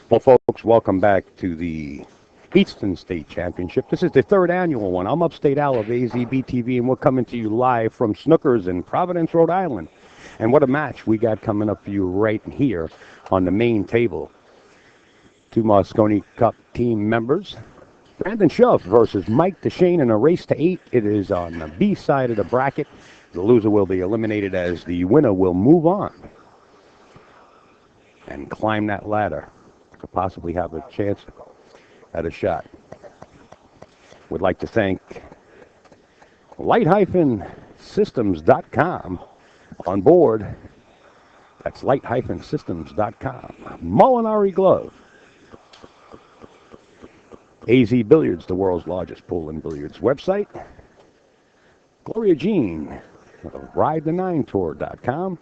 Well, folks, welcome back to the Eastern State Championship. This is the third annual one. I'm Upstate Al of AZBTV, and we're coming to you live from Snookers in Providence, Rhode Island. And what a match we got coming up for you right here on the main table. Two Moscone Cup team members. Brandon Shuff versus Mike Dechaine in a race to 8. It is on the B side of the bracket. The loser will be eliminated as the winner will move on and climb that ladder to possibly have a chance at a shot. Would like to thank light-systems.com on board. That's light-systems.com. Molinari Glove. AZ Billiards, the world's largest pool and billiards website. Gloria Jean, RideThe9Tour.com.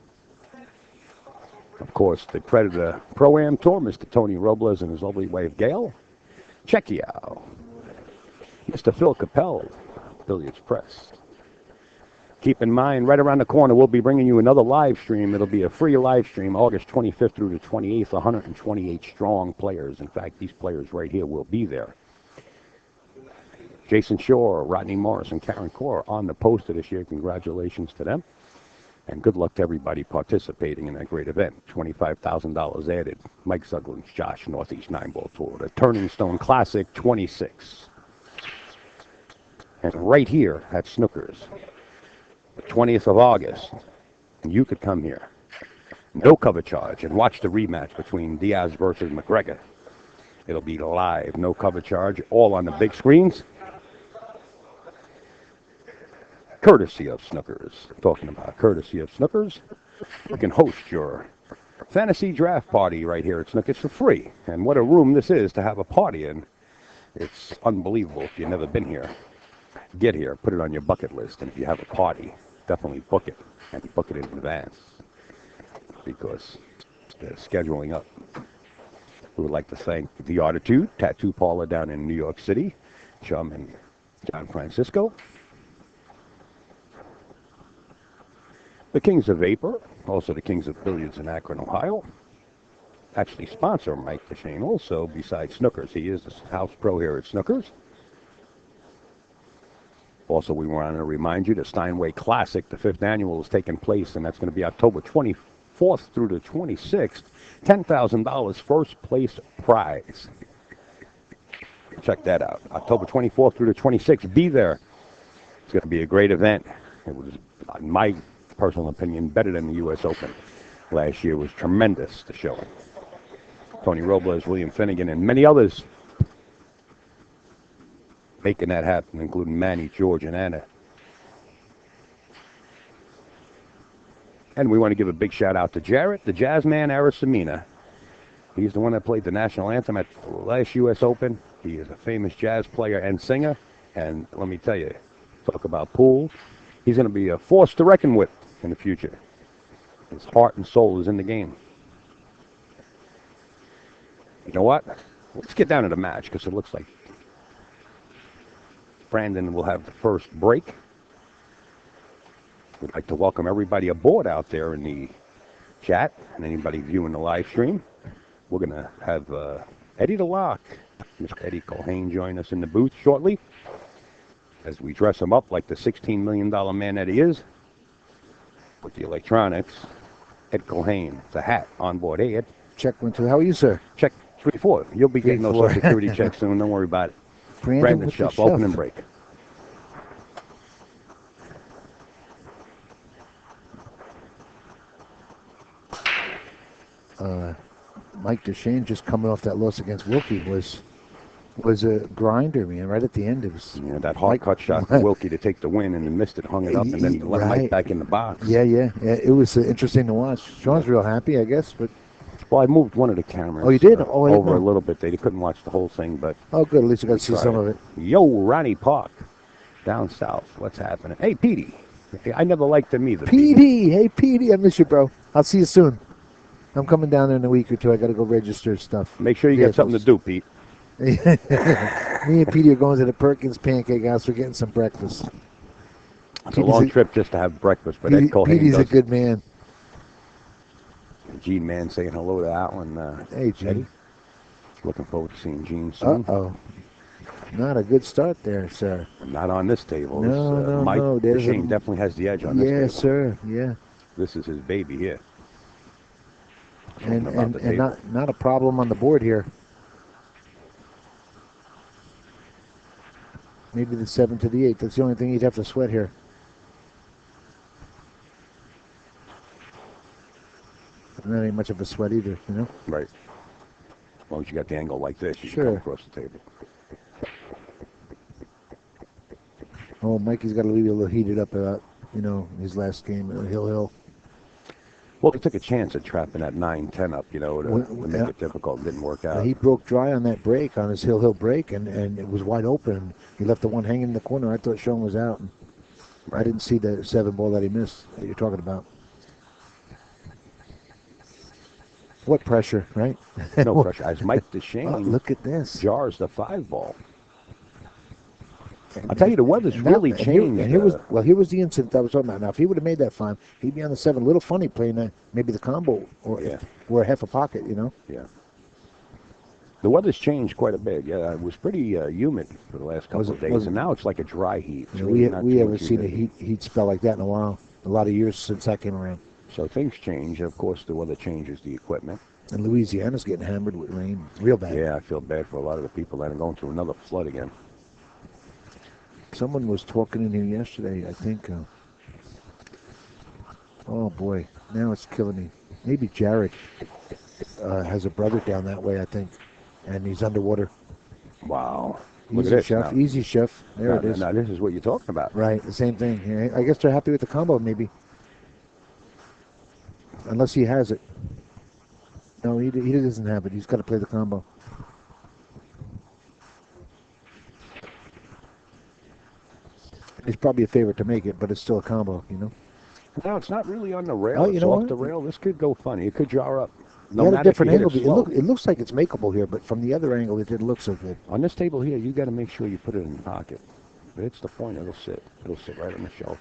Of course, the Predator Pro-Am Tour, Mr. Tony Robles and his lovely wife, Gail. Checkio. Mr. Phil Capel, Billiards Press. Keep in mind, right around the corner, we'll be bringing you another live stream. It'll be a free live stream, August 25th through the 28th, 128 strong players. In fact, these players right here will be there. Jason Shore, Rodney Morris, and Karen Core on the poster this year. Congratulations to them. And good luck to everybody participating in that great event. $25,000 added. Mike Suglin's Josh Northeast 9-Ball Tour. The Turning Stone Classic 26. And right here at Snookers, the 20th of August, you could come here. No cover charge and watch the rematch between Diaz versus McGregor. It'll be live, no cover charge, all on the big screens. Courtesy of Snookers. Talking about courtesy of Snookers, you can host your fantasy draft party right here at Snookers for free. And what a room this is to have a party in. It's unbelievable if you've never been here. Get here, put it on your bucket list, and if you have a party, definitely book it, and book it in advance, because they're scheduling up. We would like to thank The Attitude Tattoo Parlor down in New York City, Chum and John Francisco. The Kings of Vapor, also the Kings of Billiards in Akron, Ohio. Actually sponsor Mike Dechaine also, besides Snookers. He is the house pro here at Snookers. Also, we want to remind you the Steinway Classic, the 5th annual, is taking place, and that's going to be October 24th through the 26th. $10,000 first place prize. Check that out. October 24th through the 26th. Be there. It's going to be a great event. It was, in my personal opinion, better than the U.S. Open. Last year was tremendous, the showing. Tony Robles, William Finnegan, and many others making that happen, including Manny, George, and Anna. And we want to give a big shout out to Jarrett, the Jazzman Arasamina. He's the one that played the national anthem at the last U.S. Open. He is a famous jazz player and singer. And let me tell you, talk about pool. He's going to be a force to reckon with in the future. His heart and soul is in the game. You know what? Let's get down to the match, because it looks like Brandon will have the first break. We'd like to welcome everybody aboard out there in the chat and anybody viewing the live stream. We're going to have Eddie the Lock, Mr. Eddie Colhane, join us in the booth shortly as we dress him up like the $16 million man that he is with the electronics. Ed Colhane, the hat on board. Hey, Ed. Check 1, 2. How are you, sir? Check 3, 4. You'll be getting those Social Security checks soon. Don't worry about it. Brandon Shuff, open and break. Mike Dechaine, just coming off that loss against Wilkie, was a grinder, man. Right at the end, it was that hard cut shot for Wilkie to take the win, and he missed it, hung it up, and then let Mike back in the box. Yeah. It was interesting to watch. Sean's real happy, I guess, but. Well, I moved one of the cameras. Oh, you did? Over a little bit. They couldn't watch the whole thing, but. Oh, good. At least you got to see some of it. Yo, Ronnie Park, down south. What's happening? Hey, Petey. I never liked him either. Petey. Hey, Petey. I miss you, bro. I'll see you soon. I'm coming down there in a week or two. I got to go register stuff. Make sure you get something to do, Pete. Me and Petey are going to the Perkins Pancake House. We're getting some breakfast. It's a long trip just to have breakfast, but Ed Colhane Petey's a good man. Gene Man saying hello to Alan. Hey, Gene. Looking forward to seeing Gene soon. Uh-oh. Not a good start there, sir. Not on this table. No, This, no, Mike no. There's Dechaine definitely has the edge on this Yeah, table. sir. Yeah. This is his baby here. And Something about the table. not a problem on the board here. Maybe the 7 to the 8. That's the only thing you'd have to sweat here. And that ain't much of a sweat either, you know? Right. As long as you got the angle like this, you Sure. can come across the table. Oh, Mikey's got to leave you a little heated up about, his last game at Hill. Well, he took a chance at trapping that 9-10 up, to make it difficult. It didn't work out. He broke dry on that break, on his Hill break, and it was wide open. He left the one hanging in the corner. I thought Sean was out. Right. I didn't see the 7 ball that he missed that you're talking about. What pressure, right? No pressure. As Mike Dechaine look at this. jars the 5 ball. I'll tell you, the weather's really changed. Here was the incident I was talking about. Now, if he would have made that 5, he'd be on the 7. A little funny playing that, maybe the combo or half a pocket, Yeah. The weather's changed quite a bit. Yeah, it was pretty humid for the last couple of days, and now it's like a dry heat. We haven't seen a heat spell like that in a while. A lot of years since I came around. So things change, and of course the weather changes the equipment. And Louisiana's getting hammered with rain, real bad. Yeah, I feel bad for a lot of the people that are going through another flood again. Someone was talking in here yesterday, I think. Oh boy, now it's killing me. Maybe Jared has a brother down that way, I think, and he's underwater. Wow. Look Easy at this Shuff, now. easy Shuff. There it is. Now this is what you're talking about. Right, the same thing. Yeah, I guess they're happy with the combo, maybe. Unless he has it. No, he doesn't have it. He's got to play the combo. He's probably a favorite to make it, but it's still a combo, No, it's not really on the rail. Oh, It's you know off what? the rail. This could go funny. It could jar up. No He had a matter if different you hit angle. it slow. It looks like it's makeable here, but from the other angle, it didn't look so good. On this table here, you got to make sure you put it in the pocket. If it hits the point, it'll sit. It'll sit right on the shelf.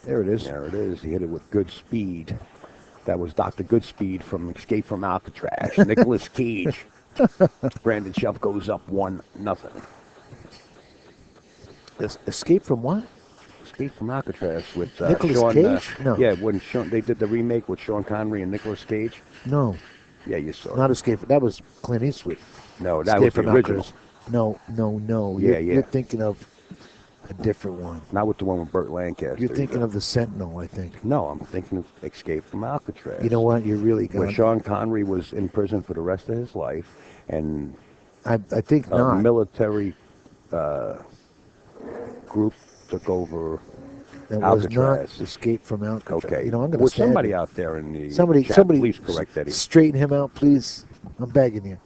There it is. There it is. He hit it with good speed. That was Dr. Goodspeed from Escape from Alcatraz. Nicolas Cage. Brandon Shuff goes up 1-0. Escape from what? Escape from Alcatraz with Nicolas Sean. Cage? No. Yeah, when they did the remake with Sean Connery and Nicolas Cage. No, Yeah, you saw not it. Escape. That was Clint Eastwood. No, that Escape was the from original. Alcatraz. No. Yeah, You're thinking of a different one. Not with the one with Burt Lancaster. You're thinking of the Sentinel, I think. No, I'm thinking of Escape from Alcatraz. You know what? You're really Where going. Sean Connery was in prison for the rest of his life, and I think a not. military group took over That was Alcatraz. not Escape from Alcatraz. Okay. I'm going to Was stab somebody you. out there in the Somebody, chat, please s- correct Eddie. straighten him out, please. I'm begging you.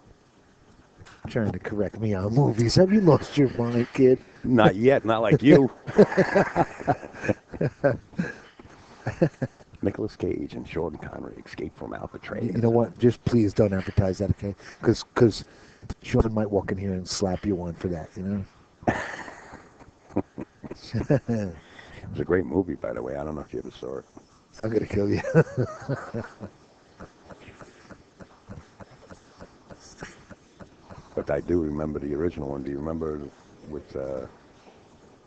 Trying to correct me on movies. Have you lost your mind, kid? Not yet, not like you. Nicolas Cage and Sean Connery, Escape from Alcatraz. You know what? Just please don't advertise that, okay? Because Sean might walk in here and slap you one for that, It was a great movie, by the way. I don't know if you ever saw it. I'm going to kill you. But I do remember the original one. Do you remember with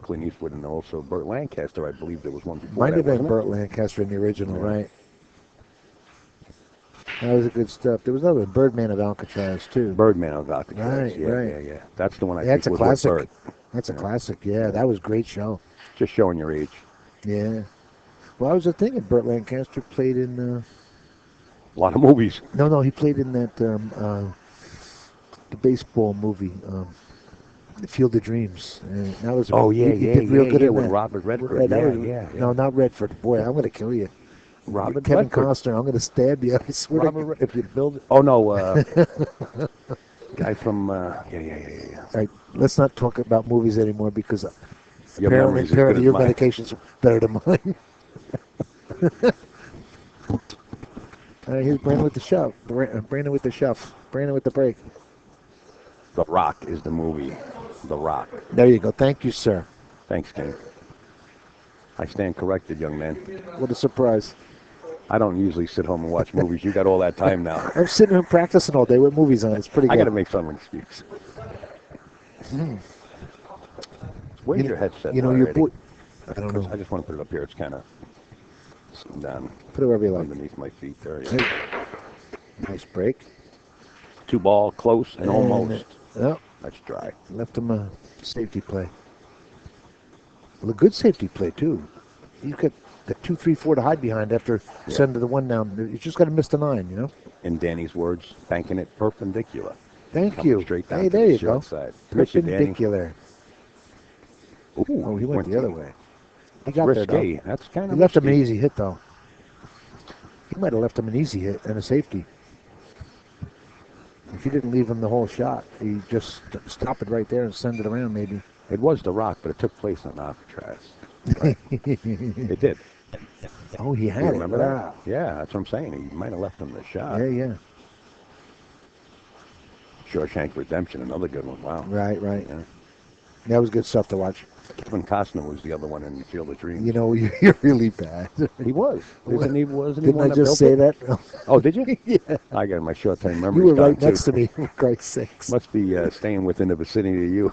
Clint Eastwood and also Burt Lancaster? I believe there was one before Might that, have been wasn't it? Burt Lancaster in the original, Yeah. right? That was a good stuff. There was another one, Birdman of Alcatraz, too. Birdman of Alcatraz. Right, yeah, right. yeah. That's the one I That's think a was classic. with Burt. That's a classic, yeah. That was a great show. Just showing your age. Yeah. Well, I was thinking Burt Lancaster played in... A lot of movies. No, he played in that the baseball movie, The Field of Dreams. And that was Oh, he yeah, did real good in with that. Robert Redford. That Yeah, was- yeah. No, not Redford. Boy, I'm going to kill you. Robert Kevin Redford. Costner, I'm going to stab you. I swear Robert to if you build it. Oh, no. Guy from... yeah. All right, let's not talk about movies anymore because Your apparently, memory's as good apparently as your mine. medication's better than mine. All right, here's Brandon with the shove. Brandon with the shove. Brandon with the break. The Rock is the movie. The Rock. There you go. Thank you, sir. Thanks, King. I stand corrected, young man. What a surprise. I don't usually sit home and watch movies. You got all that time now. I'm sitting here practicing all day with movies on. It's pretty good. I got to make some excuse. Where's your headset? You know, your boy. I don't know. I just want to put it up here. It's kind of sitting down. Put it wherever you like. Underneath my feet there. Yeah. Hey. Nice break. 2-ball, close, and almost. Yep. That's dry. Left him a safety play. Well, a good safety play, too. You got the 2, 3, 4 to hide behind after sending the 1 down. You just got to miss the 9, you know? In Danny's words, banking it perpendicular. Thank you. Straight down hey, to there the you go. short side. Miss you, Danny. Perpendicular. Ooh, Oh, he went the other way. He got risky. there, though. That's kind He of left him an risky. easy hit, though. He might have left him an easy hit and a safety. If he didn't leave him the whole shot, he just stop it right there and send it around, maybe. It was the rock, but it took place on Alcatraz. Right. It did. Oh, he had You it. remember Wow. that? Yeah, that's what I'm saying. He might have left him the shot. Yeah. Shawshank Redemption, another good one. Wow. Right. Yeah. That was good stuff to watch. Kevin Costner was the other one in Field of Dreams. You know, you're really bad. He was. Wasn't he Didn't one I that just built say it? that? Oh, did you? Yeah. I got my short-term memory. You were right next to me, for Christ's sakes. Must be staying within the vicinity of you.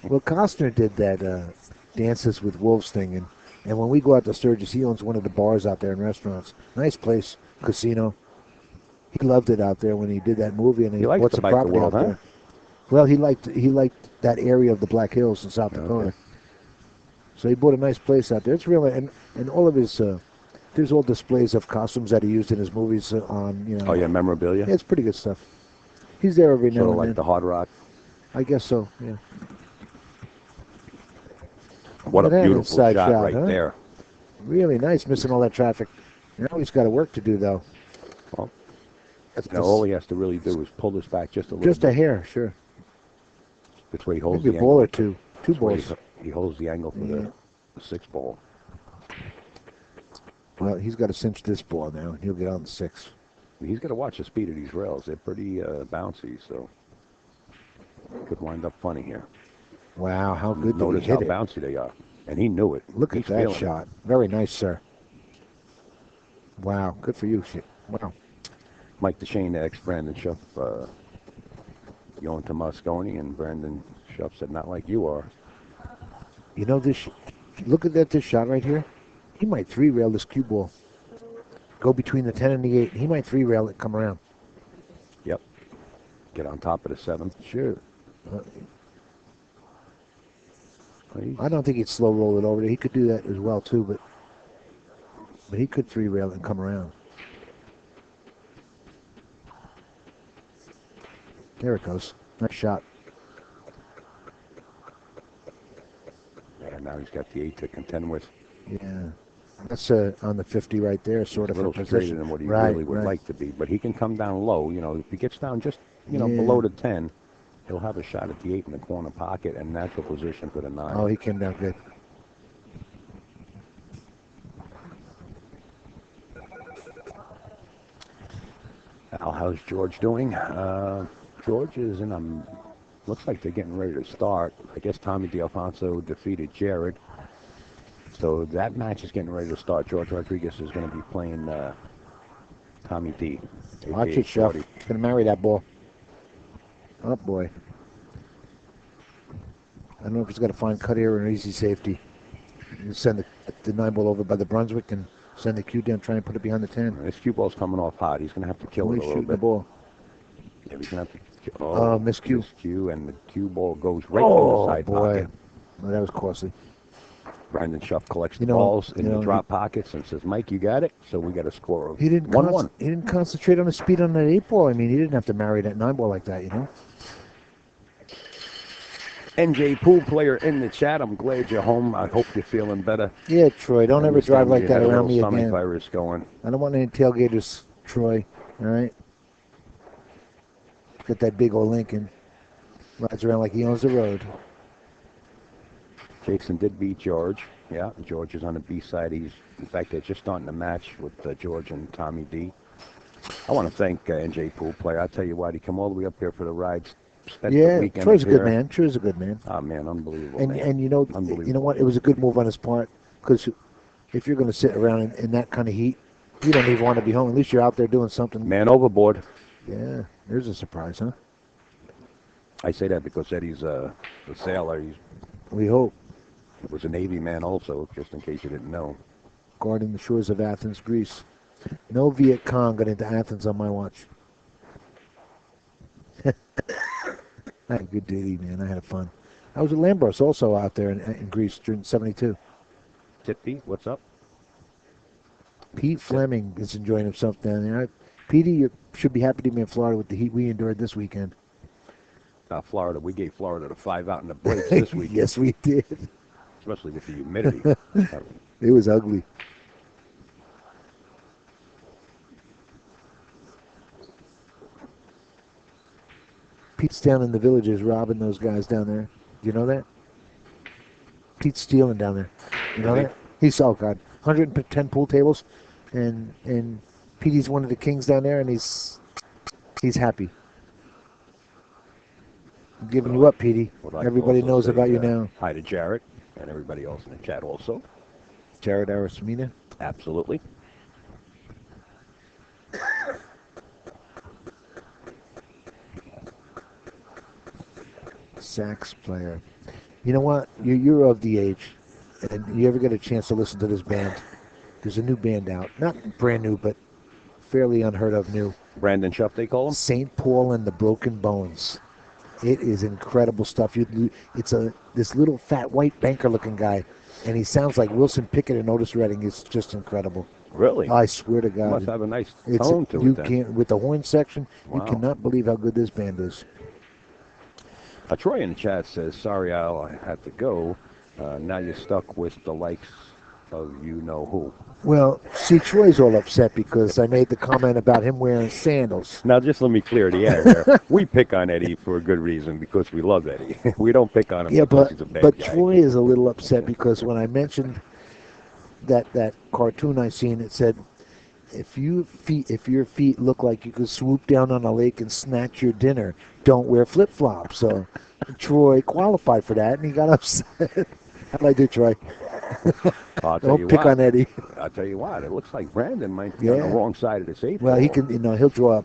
Well, Costner did that Dances with Wolves thing, and when we go out to Sturgis, he owns one of the bars out there and restaurants. Nice place, casino. He loved it out there when he did that movie, and he likes bought to some bite the property world, out huh? there. Well, he liked that area of the Black Hills in South Dakota. Okay. So he bought a nice place out there. It's really and all of his there's all displays of costumes that he used in his movies on Oh, yeah, memorabilia? Yeah, it's pretty good stuff. He's there every now Sort of and like then. the Hard Rock. I guess so. Yeah. What a Look at that beautiful inside shot shot, right huh? there. Really nice, missing all that traffic. Now he's got work to do though. Well, That's now all he has to really do is pull this back just a little just bit. a hair, sure. This way he holds Maybe the a ball angle. or two. Two This way balls. He holds the angle for the 6-ball. Well, he's got to cinch this ball now, and he'll get on the 6. He's got to watch the speed of these rails. They're pretty bouncy, so could wind up funny here. Wow, how good did he Notice how hit it. bouncy they are. And he knew it. Look at He's that feeling it. shot. Very nice, sir. Wow, good for you. Wow. Mike Dechaine, ex-Brandon Shuff, going to Moscone, and Brandon Shuff said, not like you are. You know this. Look at this shot right here. He might 3-rail this cue ball. Go between the 10 and the 8. He might 3-rail it. Come around. Yep. Get on top of the 7. Sure. He's- I don't think he'd slow roll it over there. He could do that as well too, but he could 3-rail it and come around. There it goes. Nice shot. Yeah, now he's got the 8 to contend with. Yeah. That's on the 50 right there, sort A of little for straighter position. than what he Right, really would right. like to be. But he can come down low. You know, if he gets down just, Yeah. below the 10, he'll have a shot at the 8 in the corner pocket and natural position for the 9. Oh, he came down good. Al, how's George doing? George is in a... Looks like they're getting ready to start. I guess Tommy DeAlfonso defeated Jared. So that match is getting ready to start. George Rodriguez is going to be playing Tommy D. Watch aka it, Shuff. Shorty. He's going to marry that ball. Oh, boy. I don't know if he's got a fine cut here or an easy safety. You send the 9 ball over by the Brunswick and send the cue down, try and put it behind the 10. This cue ball's coming off hot. He's going to have to kill He's it a little shooting the bit. ball. Yeah, he's going to have to... Miscue. Miscue, and the cue ball goes right in the side boy. pocket. Well, that was costly. Brandon Shuff collects the You know, balls in you the know, drop pockets and says, Mike, you got it? So we got a score of He didn't 1-1. He didn't concentrate on the speed on that 8 ball. I mean, he didn't have to marry that 9 ball like that, you know? NJ Pool player in the chat. I'm glad you're home. I hope you're feeling better. Yeah, Troy, don't ever drive like that around me stomach again. virus going. I don't want any tailgaters, Troy. All right? Got that big old Lincoln. Rides around like he owns the road. Jason did beat George. Yeah, George is on the B side. In fact, they're just starting the match with George and Tommy D. I want to thank NJ Pool player. I tell you what, he come all the way up here for the rides. Spent the Yeah, weekend Troy's a up good here. man. Troy's a good man. Oh man, unbelievable. And man. and you know Unbelievable. what? It was a good move on his part because if you're going to sit around in that kind of heat, you don't even want to be home. At least you're out there doing something. Man overboard. Yeah, there's a surprise, huh? I say that because Eddie's a sailor. He We hope. was a Navy man also, just in case you didn't know. Guarding the shores of Athens, Greece. No Viet Cong got into Athens on my watch. I had a good day, man. I had fun. I was at Lambros also out there in Greece during '72. Tipsy, what's up? Pete Fleming is enjoying himself down there. Petey, you should be happy to be in Florida with the heat we endured this weekend. Florida, we gave Florida the 5 out in the breaks this week. Yes, we did. Especially with the humidity. It was ugly. Pete's down in the villages robbing those guys down there. Do you know that? Pete's stealing down there. You know Really? that? He's, oh God, 110 pool tables, and Petey's one of the kings down there, and he's happy. I'm giving you up, Petey. Would like to Everybody also knows say, about you now. Hi to Jarrett and everybody else in the chat also. Jared Arasmina. Absolutely. Sax player. You know what? You're of the age, and you ever get a chance to listen to this band? There's a new band out. Not brand new, but fairly unheard of new. Brandon Shuff, they call him? St. Paul and the Broken Bones. It is incredible stuff. It's this little fat white banker-looking guy, and he sounds like Wilson Pickett and Otis Redding. It's just incredible. Really? I swear to God. Must have a nice tone to you it then. can't with the horn section. Wow. You cannot believe how good this band is. Troy in the chat says, sorry, Al, I had to go. Now you're stuck with the likes of you-know-who. Well, see, Troy's all upset because I made the comment about him wearing sandals. Now, just let me clear the air there. We pick on Eddie for a good reason, because we love Eddie. We don't pick on him Yeah, because but he's a bad but guy. Troy is a little upset because when I mentioned that cartoon I seen, it said, if your feet look like you could swoop down on a lake and snatch your dinner, don't wear flip-flops. So Troy qualified for that, and he got upset. How'd I do, Troy? I'll tell you Don't pick what. on Eddie. I'll tell you what. It looks like Brandon might be on the Yeah. wrong side of this eight Well, ball. he can, he'll draw up.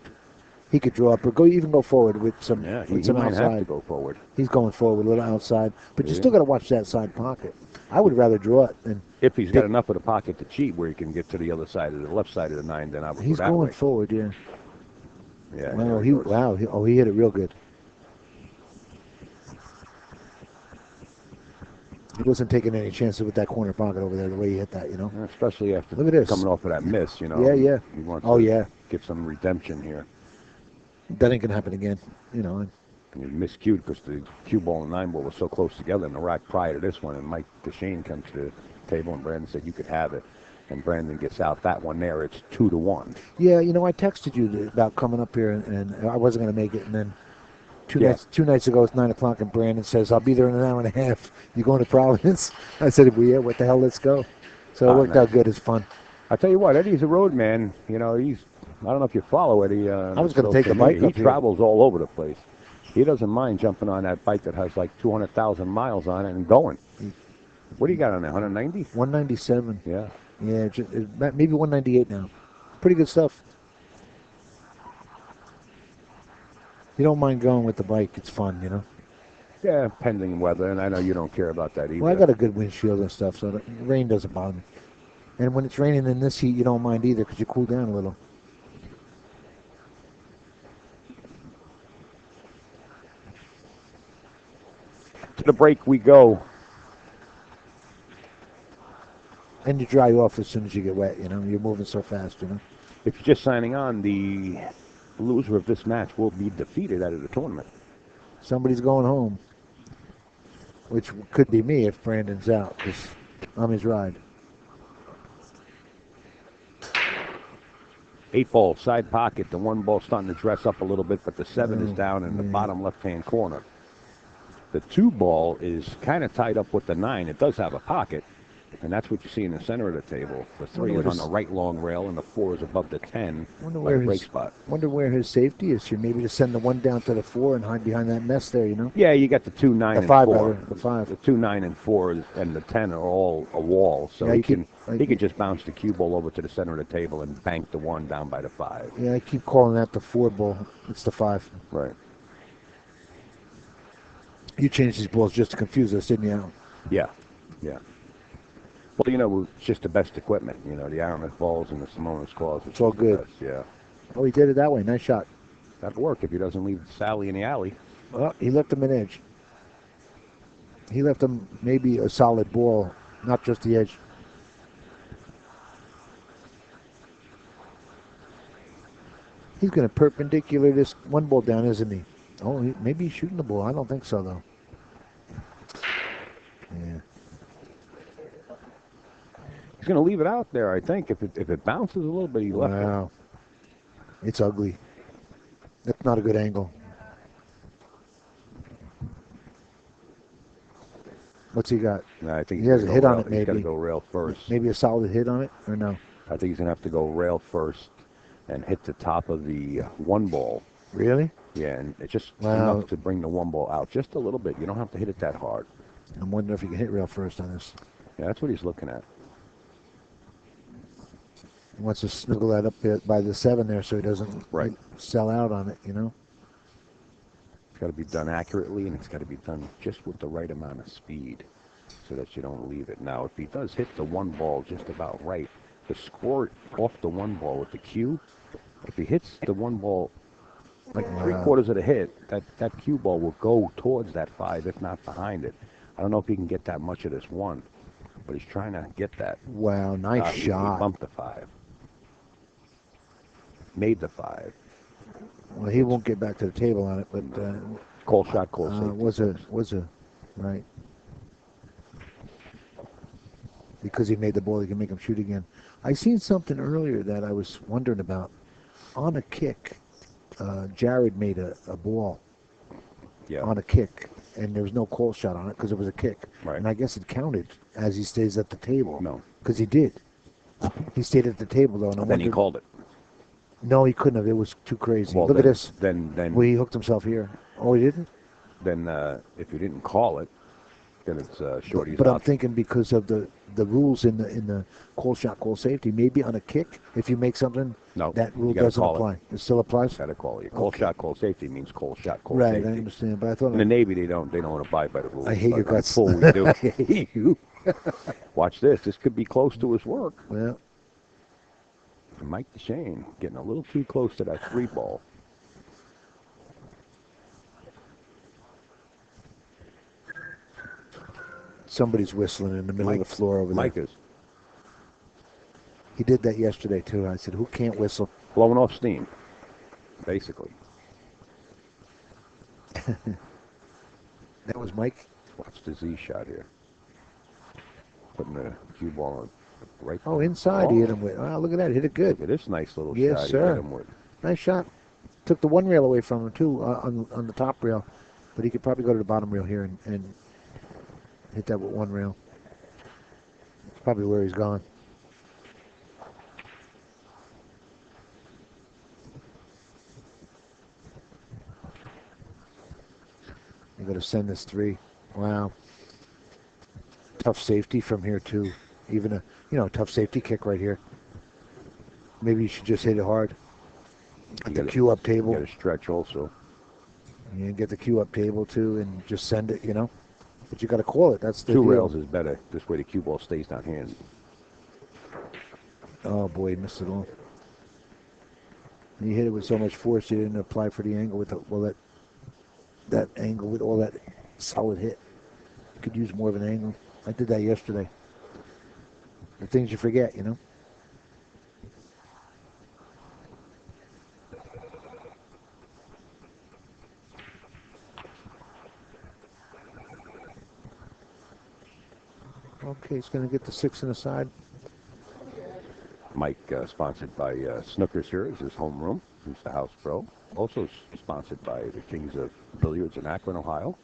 He could draw up or go forward with some, Yeah, with he some might outside. have to go forward. He's going forward a little outside, but you Yeah. still got to watch that side pocket. I would rather draw it than If he's got enough of the pocket to cheat where he can get to the other side of the left side of the 9, then I would he's go that going way. forward. Yeah. Yeah. Wow. there He goes. he hit it real good. He wasn't taking any chances with that corner pocket over there. The way he hit that, Especially after Look at this. coming off of that miss, Yeah, yeah. He wants Oh to yeah. get some redemption here. That ain't gonna happen again. And he miscued because the cue ball and 9 ball was so close together in the rack prior to this one. And Mike Dechaine comes to the table and Brandon said, you could have it. And Brandon gets out that one there. It's 2-1. Yeah, I texted you about coming up here, and I wasn't gonna make it, and then. Yeah. Two nights ago, it's 9 o'clock, and Brandon says, I'll be there in an hour and a half. You going to Providence? I said, well, yeah, what the hell, let's go. So it worked out good. It's fun. I tell you what, Eddie's a road man. I don't know if you follow Eddie. I was gonna take the bike He up here. travels all over the place. He doesn't mind jumping on that bike that has like 200,000 miles on it and going. What do you got on there, 190? 197. Yeah. Yeah, maybe 198 now. Pretty good stuff. You don't mind going with the bike. It's fun, Yeah, pending weather, and I know you don't care about that either. Well, I got a good windshield and stuff, so the rain doesn't bother me. And when it's raining in this heat, you don't mind either because you cool down a little. To the break we go. And you dry off as soon as you get wet, You're moving so fast, If you're just signing on, the loser of this match will be defeated out of the tournament. Somebody's going home, which could be me if Brandon's out because I'm his ride. 8 ball, side pocket. The 1 ball starting to dress up a little bit, but the 7 is down in the bottom left-hand corner. The 2 ball is kind of tied up with the 9. It does have a pocket, And that's what you see in the center of the table. The 3 wonder is what on the his- right long rail, and the 4 is above the 10 Wonder by where the break his spot. wonder where his safety is here. Maybe to send the 1 down to the 4 and hide behind that mess there. You know. Yeah, you got the 2, 9, The and 5 4. rather. The 5. The 2, 9, and 4 and the 10 are all a wall, so Yeah, he can just bounce the cue ball over to the center of the table and bank the 1 down by the 5. Yeah, I keep calling that the 4 ball. It's the 5. Right. You changed these balls just to confuse us, didn't you, Alan? Yeah. Yeah. Well, it's just the best equipment. The Aramis balls and the Simonis claws. It's all good. Best. Yeah. Oh, he did it that way. Nice shot. That'll work if he doesn't leave Sally in the alley. Well, he left him an edge. He left him maybe a solid ball, not just the edge. He's going to perpendicular this 1 ball down, isn't he? Oh, maybe he's shooting the ball. I don't think so, though. Yeah. He's going to leave it out there, I think. If it bounces a little bit, he left it. Wow. It's ugly. That's not a good angle. What's he got? No, I think He has a hit on it, He's got to maybe. go rail first. Maybe a solid hit on it, or no? I think he's going to have to go rail first and hit the top of the 1 ball. Really? Yeah, and it's just Wow. enough to bring the 1 ball out just a little bit. You don't have to hit it that hard. I'm wondering if he can hit rail first on this. Yeah, that's what he's looking at. He wants to snuggle that up there by the 7 there so he doesn't Right. sell out on it, It's got to be done accurately, and it's got to be done just with the right amount of speed so that you don't leave it. Now, if he does hit the 1 ball just about right, the score off the 1 ball with the cue, if he hits the 1 ball like 3/4 of the hit, that cue ball will go towards that 5, if not behind it. I don't know if he can get that much of this 1, but he's trying to get that. Wow, nice He shot. bumped the 5. Made the 5. Well, he won't get back to the table on it, but Call shot, call safety. was a right. Because he made the ball, he can make him shoot again. I seen something earlier that I was wondering about. On a kick, Jared made a ball Yeah. on a kick, and there was no call shot on it because it was a kick. Right. And I guess it counted as he stays at the table. No. Because he did. He stayed at the table, though. And I Then he wondered- called it. No, he couldn't have. It was too crazy. Well, Look at this. Then Well, he hooked himself here. Oh, he didn't? then if you didn't call it, then it's shorty's But I'm out. thinking because of the rules in the call shot, call safety, maybe on a kick, if you make something, No, that you rule gotta doesn't call it. apply. It still applies? Got to call it. Call Okay. shot, call safety means call shot, call Right, safety. I understand. But I thought In the Navy, they don't abide by the rules. I hate your but guts. Full we do. I hate you. Watch this. This could be close to his work. Well, Mike Dechaine getting a little too close to that 3 ball. somebody's whistling in the middle of the floor over Mike there. is He did that yesterday, too. I said, who can't whistle? blowing off steam, basically. That was Mike? Watch the Z shot here. Putting the cue ball on right. Oh, inside he hit him with. Oh, look at that. Hit it good. Look at this nice little Yes, shot he sir. hit him with. Nice shot. Took the 1 rail away from him, too, on the top rail. But he could probably go to the bottom rail here and hit that with 1 rail. That's probably where he's gone. You got to send this 3. Wow. Tough safety from here, too. Even a tough safety kick right here. Maybe you should just hit it hard. Get the cue up You table. got to stretch also. Yeah, get the cue up table too, and just send it. But you got to call it. That's the 2 deal. rails is better. This way the cue ball stays down here. Oh boy, he missed it all. And you hit it with so much force, you didn't apply for the angle with that angle with all that solid hit. You could use more of an angle. I did that yesterday. The things you forget, Okay, he's going to get the 6 in the side. Mike, sponsored by Snookers here, is his homeroom. He's the house pro. Also sponsored by the Kings of Billiards in Akron, Ohio.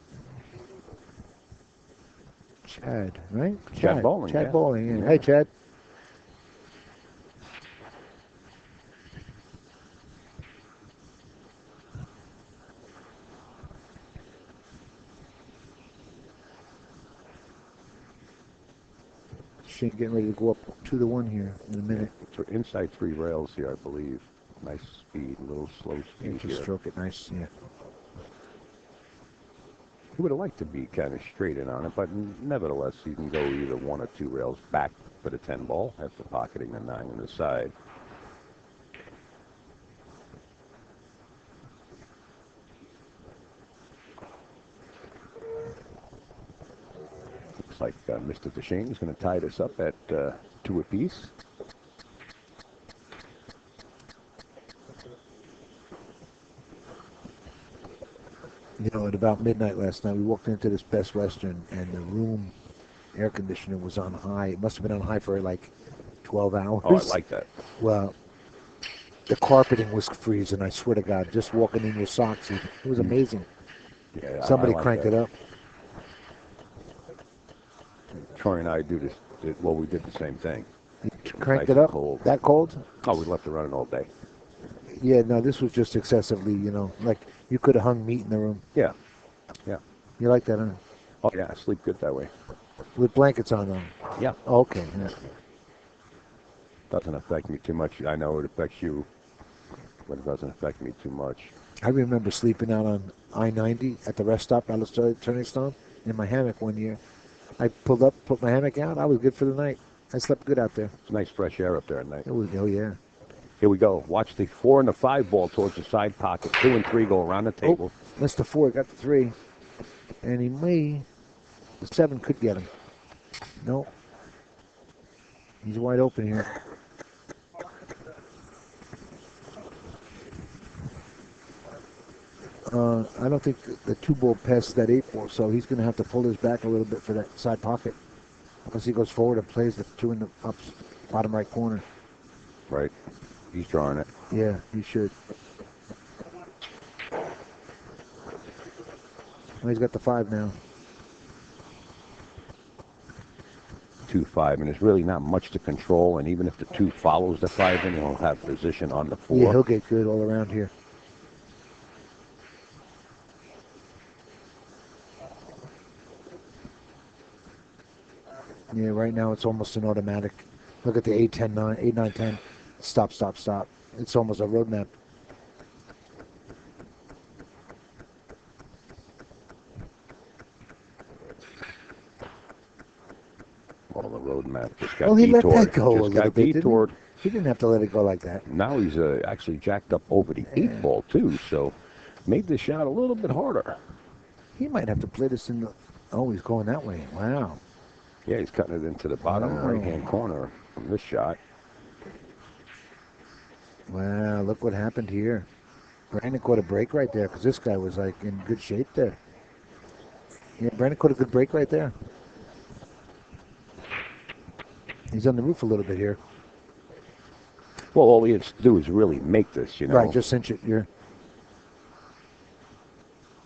Chad, right? Chad Bowling, Chad yeah. Bowling, yeah. Yeah. Hey, Chad. Shane getting ready to go up 2-1 here in a minute. Inside 3 rails here, I believe. Nice speed, a little slow Yeah, speed just here. stroke it nice, yeah. He would have liked to be kind of straight in on it, but nevertheless, you can go either 1 or 2 rails back for the 10 ball after pocketing the 9 on the side. Looks like Mr. Dechaine is going to tie this up at 2 apiece. You know, at about midnight last night, we walked into this Best Western, and the room air conditioner was on high. It must have been on high for like 12 hours. Oh, I like that. Well, the carpeting was freezing, I swear to God. Just walking in your socks, it was amazing. Yeah, Somebody I like cranked that. it up. Troy and I do this. Well, we did the same thing. You cranked Nice it up? cold. That cold? Oh, we left it running all day. Yeah, no, this was just excessively, you know, like you could have hung meat in the room. Yeah, yeah. You like that, huh? Oh, yeah, I sleep good that way. With blankets on them. Yeah. Okay. Yeah. Doesn't affect me too much. I know it affects you, but it doesn't affect me too much. I remember sleeping out on I-90 at the rest stop out of Turning Stone in my hammock one year. I pulled up, put my hammock out. I was good for the night. I slept good out there. It's nice fresh air up there at night. It was, oh, yeah. Here we go. Watch the 4 and the 5 ball towards the side pocket. 2 and 3 go around the table. Oh, missed the 4, got the 3. And he may, the 7 could get him. No. He's wide open here. I don't think the 2 ball passes that 8 ball, so he's going to have to pull his back a little bit for that side pocket. Because he goes forward and plays the 2 in the bottom right corner. Right. He's drawing it. Yeah, he should. Well, he's got the 5 now. 2-5, and there's really not much to control. And even if the 2 follows the 5, then he'll have position on the 4. Yeah, he'll get good all around here. Yeah, right now it's almost an automatic. Look at the 8, 10, 9, 8, 9, 10. Stop, stop, stop. It's almost a roadmap. Well, the road map just got Well, he let detoured. that go a Just little got bit, detoured. didn't he? He didn't have to let it go like that. Now he's actually jacked up over the 8 ball, too, so made the shot a little bit harder. He might have to play this in the... Oh, he's going that way. Wow. Yeah, he's cutting it into the bottom Wow. right-hand corner from this shot. Wow, look what happened here. Brandon caught a break right there because this guy was like in good shape there. Yeah, Brandon caught a good break right there. He's on the roof a little bit here. Well, all he has to do is really make this, you know. Right, just cinch it. You're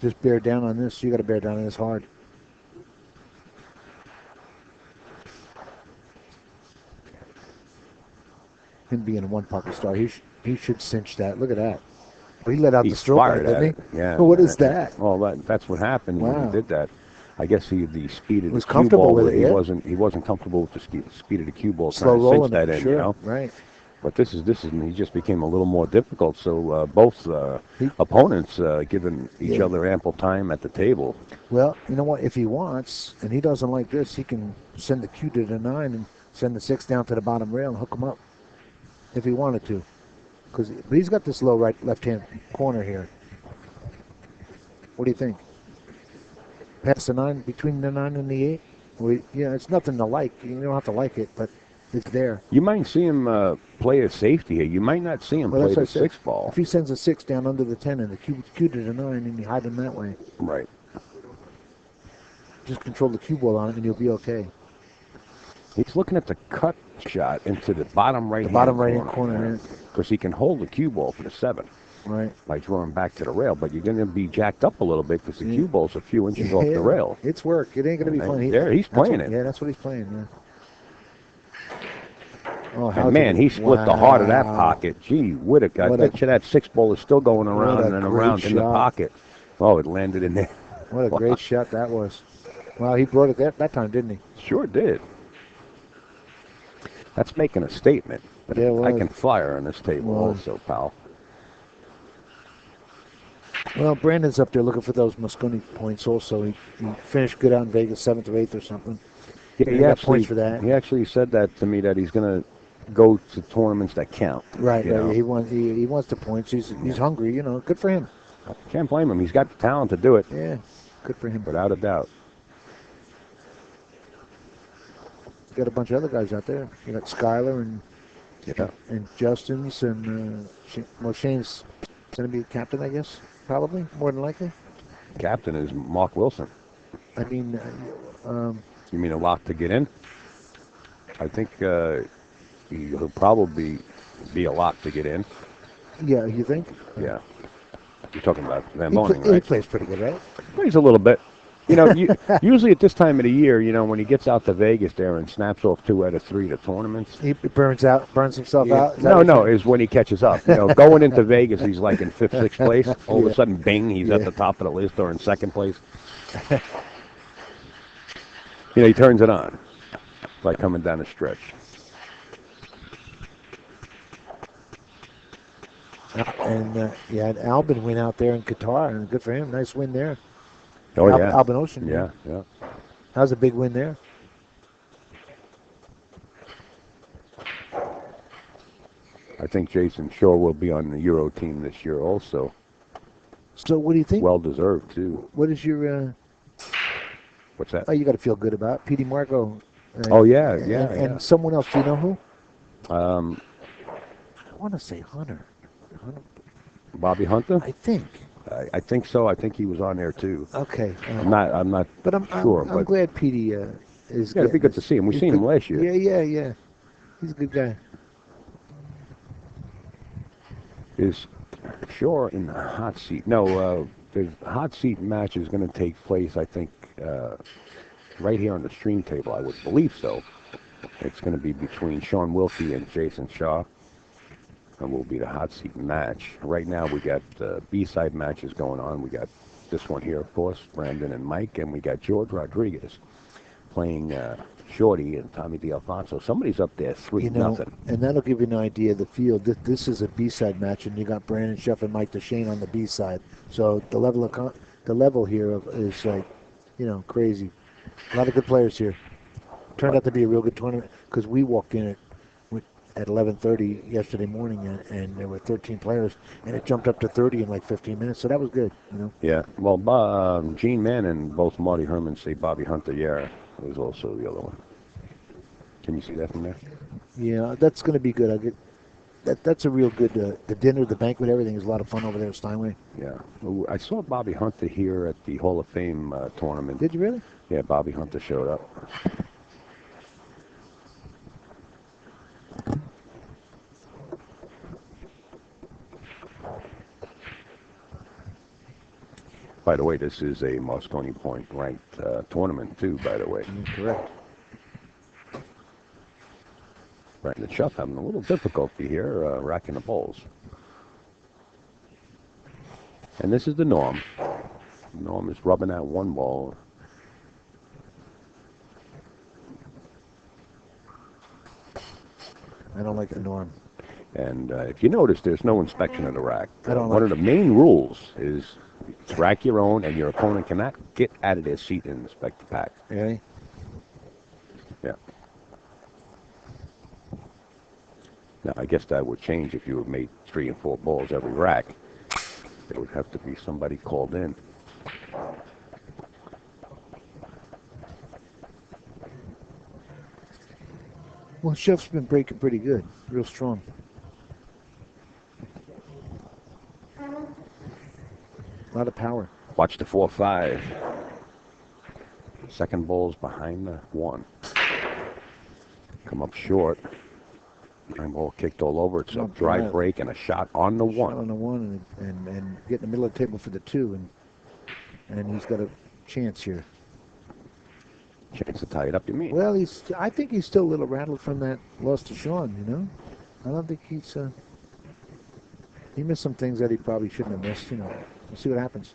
just bear down on this. You got to bear down on this hard. Him being a 1 pocket star, he should cinch that. Look at that. He let out He the stroke, fired didn't at he? it. Yeah. What is that? Well, that's what happened when Wow. he did that. I guess the speed of Was the cue comfortable ball, with it, he yeah. wasn't comfortable with the speed of the cue ball, Slow trying to rolling cinch that it, in, sure. you know. Right. But this is he just became a little more difficult. So both opponents giving each other ample time at the table. Well, you know what? If he wants, and he doesn't like this, he can send the cue to the 9 and send the 6 down to the bottom rail and hook him up if he wanted to. But he's got this low left-hand corner here. What do you think? Pass the 9, between the 9 and the 8? Well, yeah, it's nothing to like. You don't have to like it, but it's there. You might see him play a safety here. You might not see him play the 6 ball. If he sends a 6 down under the 10 and the cue to the 9 and you hide him that way. Right. Just control the cue ball on it and you'll be okay. He's looking at the cut shot into the bottom right-hand The bottom right-hand corner. Because he can hold the cue ball for the 7. Right. by drawing back to the rail, but you're going to be jacked up a little bit because the cue ball's a few inches off the rail. It's work. It ain't going to be fun. He's playing it. Yeah, that's what he's playing, yeah. Oh, And man, he split the heart of that pocket. Gee, Whittaker, I bet you that 6-ball is still going around and around in the pocket. Oh, it landed in there. What a great shot that was. Wow, he brought it that time, didn't he? Sure did. That's making a statement. Yeah, I can flyer on this table also, pal. Well, Brandon's up there looking for those Moscone points also. He finished good out in Vegas, 7th or 8th or something. Yeah, he got points for that. He actually said that to me, that he's going to go to tournaments that count. Right. He wants the points. He's hungry, Good for him. Can't blame him. He's got the talent to do it. Yeah, good for him. Without a doubt. He's got a bunch of other guys out there. You got Skyler and Justin's and Shane's going to be captain, I guess. Probably, more than likely. Captain is Mark Wilson. I mean, you mean a lock to get in? I think he'll probably be a lock to get in. Yeah, you think? Yeah. You're talking about Van Boning, right? He plays pretty good, right? Plays a little bit. Usually at this time of the year, when he gets out to Vegas there and snaps off 2 out of 3 to tournaments. He burns himself out? No, is when he catches up. Going into Vegas, he's like in 5th, 6th place. All of a sudden, bing, he's at the top of the list or in 2nd place. He turns it on. Like coming down the stretch. And Albin went out there in Qatar, and good for him. Nice win there. Oh, yeah. Albin Ocean. Yeah. That was a big win there. I think Jason Shaw will be on the Euro team this year also. So what do you think? Well deserved, too. What is your... What's that? Oh, you got to feel good about P.D. Marco. And someone else. Do you know who? I want to say Hunter. Bobby Hunter? I think. I think so. I think he was on there too. Okay. I'm not sure. I'm glad Petey is. Yeah, it'd be good to see him. We've seen him last year. Yeah. He's a good guy. Is Shaw in the hot seat? No, the hot seat match is going to take place, I think, right here on the stream table. I would believe so. It's going to be between Sean Wilkie and Jason Shaw. And will be the hot seat match. Right now we got B-side matches going on. We got this one here, of course, Brandon and Mike, and we got George Rodriguez playing Shorty and Tommy DeAlfonso. Somebody's up there 3-0. And that'll give you an idea of the field. This is a B-side match, and you got Brandon Shuff and Mike Dechaine on the B-side. So the level here is like, crazy. A lot of good players here. Turned out to be a real good tournament because we walked in at 11:30 yesterday morning, and there were 13 players, and it jumped up to 30 in like 15 minutes. So that was good, Yeah. Well, Gene Mann and both Marty Herman say Bobby Hunter. Yeah, was also the other one. Can you see that from there? Yeah, that's going to be good. I get that's a real good. The dinner, the banquet, everything is a lot of fun over there at Steinway. Yeah. I saw Bobby Hunter here at the Hall of Fame tournament. Did you really? Yeah, Bobby Hunter showed up. By the way, this is a Moscone Point ranked tournament, too, by the way. Correct. Brandon Shuff having a little difficulty here, racking the balls. And this is the Norm. Norm is rubbing that one ball. I don't like the Norm. And if you notice, there's no inspection of the rack. One of the main rules is rack your own, and your opponent cannot get out of their seat and inspect the pack. Really? Yeah. Now, I guess that would change if you had made 3 and 4 balls every rack. There would have to be somebody called in. Well, Shuff's been breaking pretty good, real strong. A lot of power. Watch the 4-5. Second ball's behind the 1. Come up short. Nine ball kicked all over it, so Not dry bad. break and a shot on the Shot one. on the one and get in the middle of the table for the two, and he's got a chance here. Chance to tie it up, you mean? Well, I think he's still a little rattled from that loss to Sean, you know? I don't think he missed some things that he probably shouldn't have missed, you know. We'll see what happens.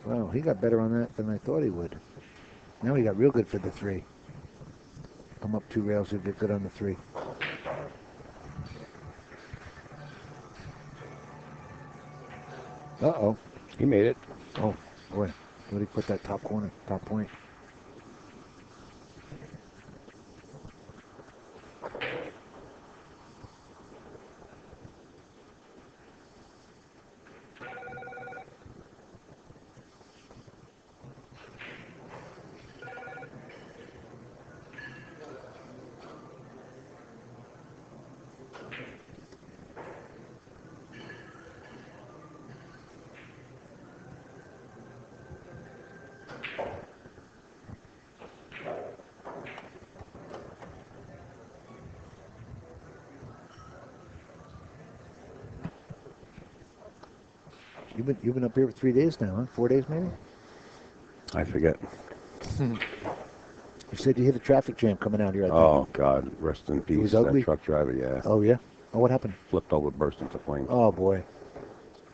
Wow, he got better on that than I thought he would. Now he got real good for the three. Come up two rails, he'll get good on the three. Uh-oh. He made it. Oh, boy. Where did he put that top corner, top point? You've been up here for 3 days now, huh? 4 days maybe? I forget. You said you hit a traffic jam coming out here. I think. Oh, God. Rest in peace. was ugly? That truck driver, yeah. Oh yeah. Oh, what happened? Flipped over, burst into flames. Oh boy.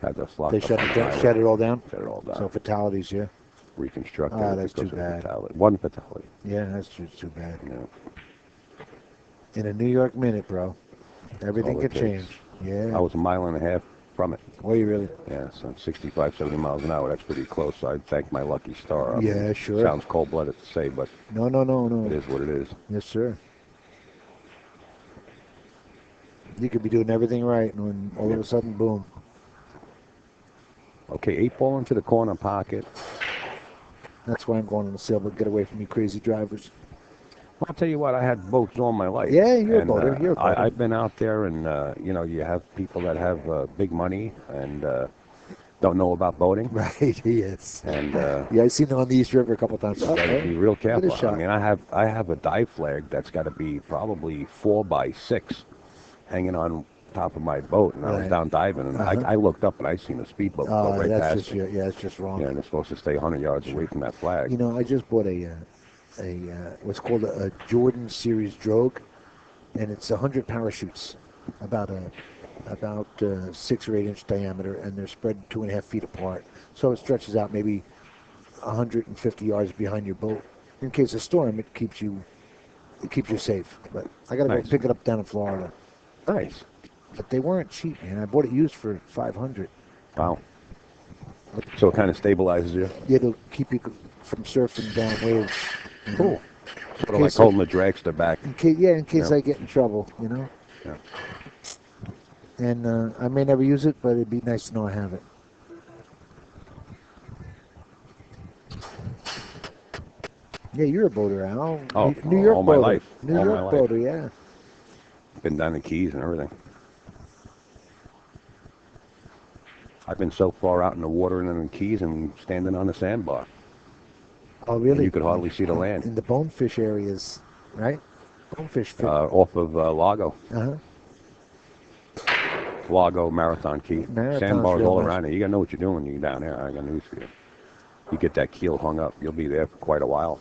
Had to lock They up shut on it down. fire. Shut it all down. Shut it all down. So fatalities, yeah. Reconstructed. Ah, it that's because too of bad. fatality. One fatality. Yeah, that's too bad. Yeah. In a New York minute, bro, everything All can it takes. change. Yeah. I was a mile and a half from it. Were you really? Yeah, so 65, 70 miles an hour. That's pretty close. So I'd thank my lucky star. I Yeah, mean, sure. Sounds cold-blooded to say, but No. it is what it is. Yes, sir. You could be doing everything right, and when all of a sudden, boom. Okay, 8-ball into the corner pocket. That's why I'm going on the sail, but get away from you crazy drivers. Well, I'll tell you what, I had boats all my life. Yeah, you're a And, boater. You're a boater. I've been out there, and, you have people that have big money and don't know about boating. Right, he is. And Yeah, I've seen it on the East River a couple times. you got to be real Give it a careful. shot. I mean, I have a dive flag that's got to be probably 4x6 hanging on top of my boat, and I was Right. down diving, and I looked up and I seen a speedboat go right that's past just me. it's just wrong. Yeah, and it's supposed to stay 100 yards away from that flag. You know, I just bought a what's called a Jordan Series drogue, and it's 100 parachutes, about 6 or 8 inch diameter, and they're spread 2.5 feet apart. So it stretches out maybe 150 yards behind your boat. In case of storm, it keeps you safe. But I gotta Nice. go pick it up down in Florida. Nice. But they weren't cheap, man. I bought it used for $500. Wow. So it kind of stabilizes you. It'll keep you from surfing down waves. Cool. Sort of like case holding the dragster back. In case Yeah. I get in trouble, you know. Yeah. And I may never use it, but it'd be nice to know I have it. Yeah, you're a boater, Al. Oh, New York all my boater. life. New All my York life. boater, yeah. Been down the Keys and everything. I've been so far out in the water and in the Keys and standing on the sandbar. Oh, really? You could hardly see the land. In the bonefish areas, right? Bonefish. Off of Lago. Uh-huh. Lago, Marathon Key. Marathon's Sandbars real all nice. around it. You got to know what you're doing when you're down there. I got news for you. You get that keel hung up, you'll be there for quite a while.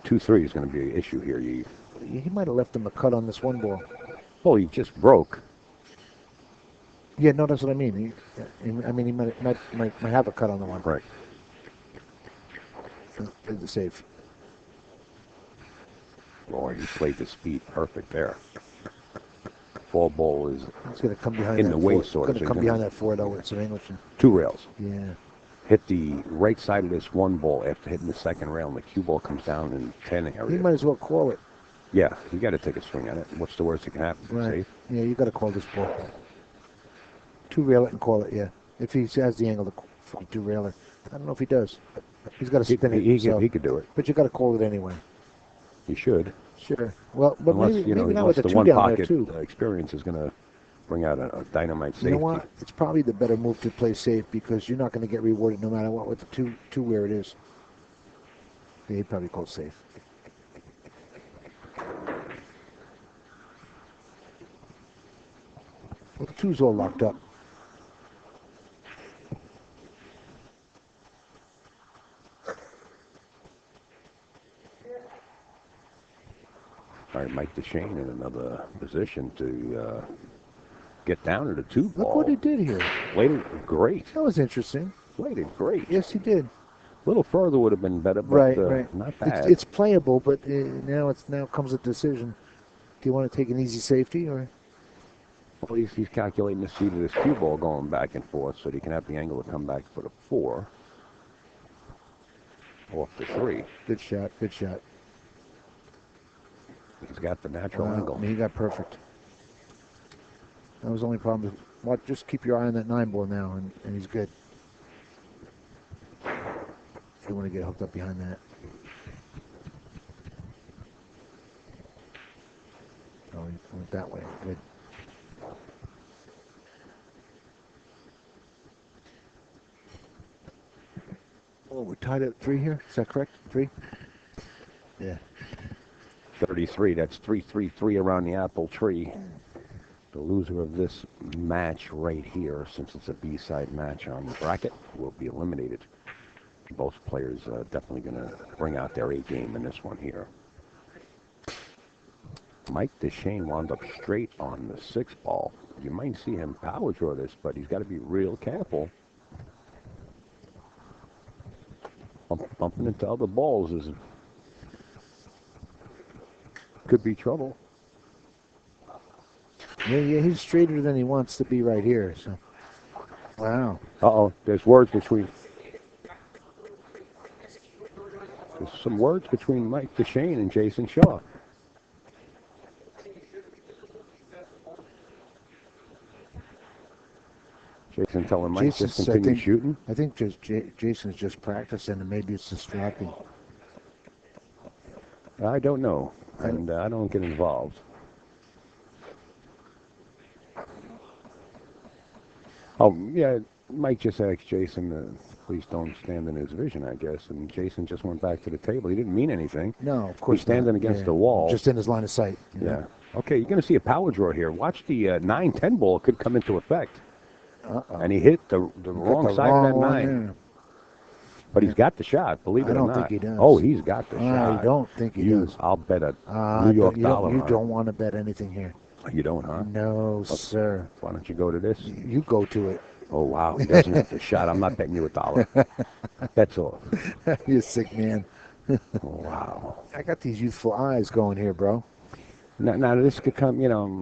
2-3 is going to be an issue here. He might have left him a cut on this one ball. Well, he just broke. Yeah, no, that's what I mean. He might have a cut on the one. Right. Played the safe. Boy, he played the speed perfect there. Ball is It's going to come behind in that the way, four. sort of. It's going to come behind that 4-0 with some English. 2 rails. Yeah. Hit the right side of this one ball after hitting the second rail, and the cue ball comes down in 10 He area. might as well call it. Yeah, you got to take a swing at it. What's the worst that can happen? Right. Safe. Yeah, you got to call this ball. 2-rail it and call it, yeah. If he has the angle for the 2-railer. I don't know if he does. But he's got to spin it. He could do it. But you got to call it anyway. He should. Sure. Well, but Unless, maybe not unless with the the 2 one down there, pocket too. experience is going to bring out a dynamite safety. You know what? It's probably the better move to play safe because you're not going to get rewarded no matter what with the two where it is. Yeah, he'd probably call safe. Well, the two's all locked up. All right, Mike Dechaine in another position to get down to the 2 ball. Look what he did here. Played it great. That was interesting. Played it great. Yes, he did. A little further would have been better, but Right. not bad. It's playable, but now comes a decision. Do you want to take an easy safety or? Well, he's calculating the speed of this cue ball going back and forth so that he can have the angle to come back for the 4. Off the 3. Good shot. Good shot. He's got the natural angle. I mean, he got perfect. That was the only problem. Just keep your eye on that 9 ball now, and he's good. You don't want to get hooked up behind that. Oh, he went that way. Good. Oh, we're tied at 3 here. Is that correct? 3? Yeah. 33. That's 3-3-3 around the apple tree. The loser of this match right here, since it's a B-side match on the bracket, will be eliminated. Both players definitely going to bring out their A game in this one here. Mike Dechaine wound up straight on the 6 ball. You might see him power draw this, but he's got to be real careful. Bumping into other balls could be trouble. Yeah, he's straighter than he wants to be right here. So, wow. Uh-oh, there's words between. There's some words between Mike Dechaine and Jason Shaw. Jason telling Mike just continue shooting. I think just Jason's just practicing, and maybe it's distracting. I don't know, and I don't get involved. Oh, yeah, Mike just asked Jason, please don't stand in his vision, I guess, and Jason just went back to the table. He didn't mean anything. No, of course He's standing against the wall. Just in his line of sight. Yeah. Okay, you're going to see a power draw here. Watch the 9-10 ball could come into effect. And he hit the wrong side of that 9. But he's got the shot, believe it or not. I don't think he does. Oh, he's got the shot. I don't think he does. I'll bet a New York dollar. You don't want to bet anything here. You don't, huh? No, sir. Why don't you go to this? You go to it. Oh, wow. He doesn't have the shot. I'm not betting you $1. That's all. You're a sick man. Wow. I got these youthful eyes going here, bro. Now, this could come,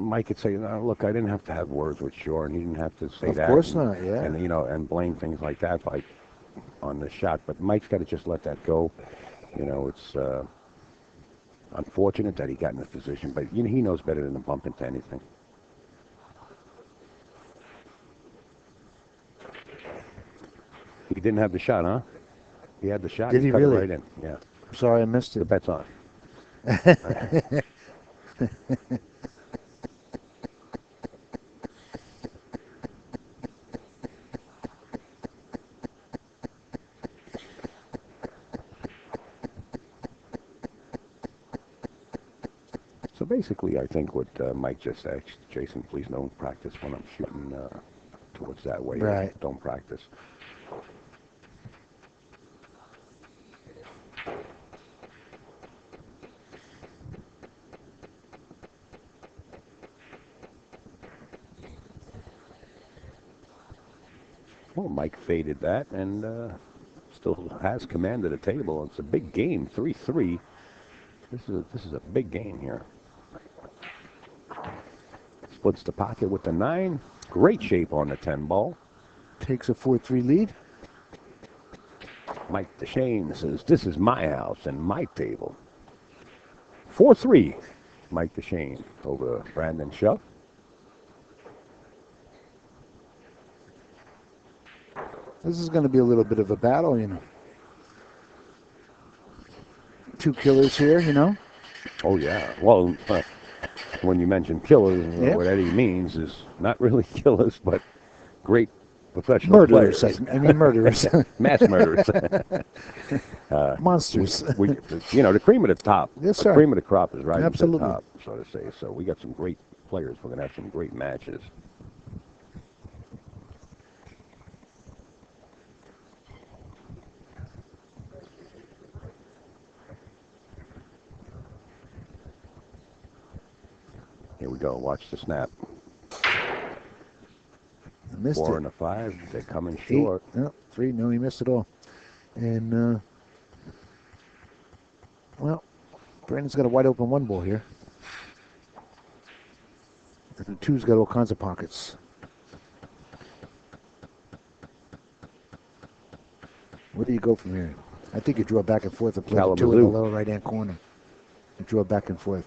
Mike could say, no, look, I didn't have to have words with Shore, and he didn't have to say that. Of course not, yeah. And, and blame things like that on the shot. But Mike's got to just let that go. It's unfortunate that he got in this position, but he knows better than to bump into anything. He didn't have the shot, huh? He had the shot. Did he cut really? It right in. Yeah. I'm sorry I missed it. The bet's on. So basically, I think what Mike just asked, Jason, please don't practice when I'm shooting towards that way. Right. Don't practice. Well, Mike faded that and still has command of the table. It's a big game, 3-3. This is a big game here. Splits the pocket with the 9. Great shape on the 10 ball. Takes a 4-3 lead. Mike Dechaine says, this is my house and my table. 4-3, Mike Dechaine over Brandon Shuff. This is going to be a little bit of a battle, 2 killers here, Oh, yeah. Well, When you mention killers, Yep. what Eddie means is not really killers, but great professional Murderers. players. I mean murderers. Mass murderers. Monsters. The cream of the top. Yes, the sir. cream of the crop is rising Absolutely. to the top, so to say. So we got some great players. We're going to have some great matches. Here we go. Watch the snap. Missed 4 it. and a 5. They're coming 8. short. No, 3. No, he missed it all. And, well, Brandon's got a wide open 1 ball here. And the 2's got all kinds of pockets. Where do you go from here? I think you draw back and forth and play the 2 in the Kalamazoo. lower right-hand corner. You draw back and forth.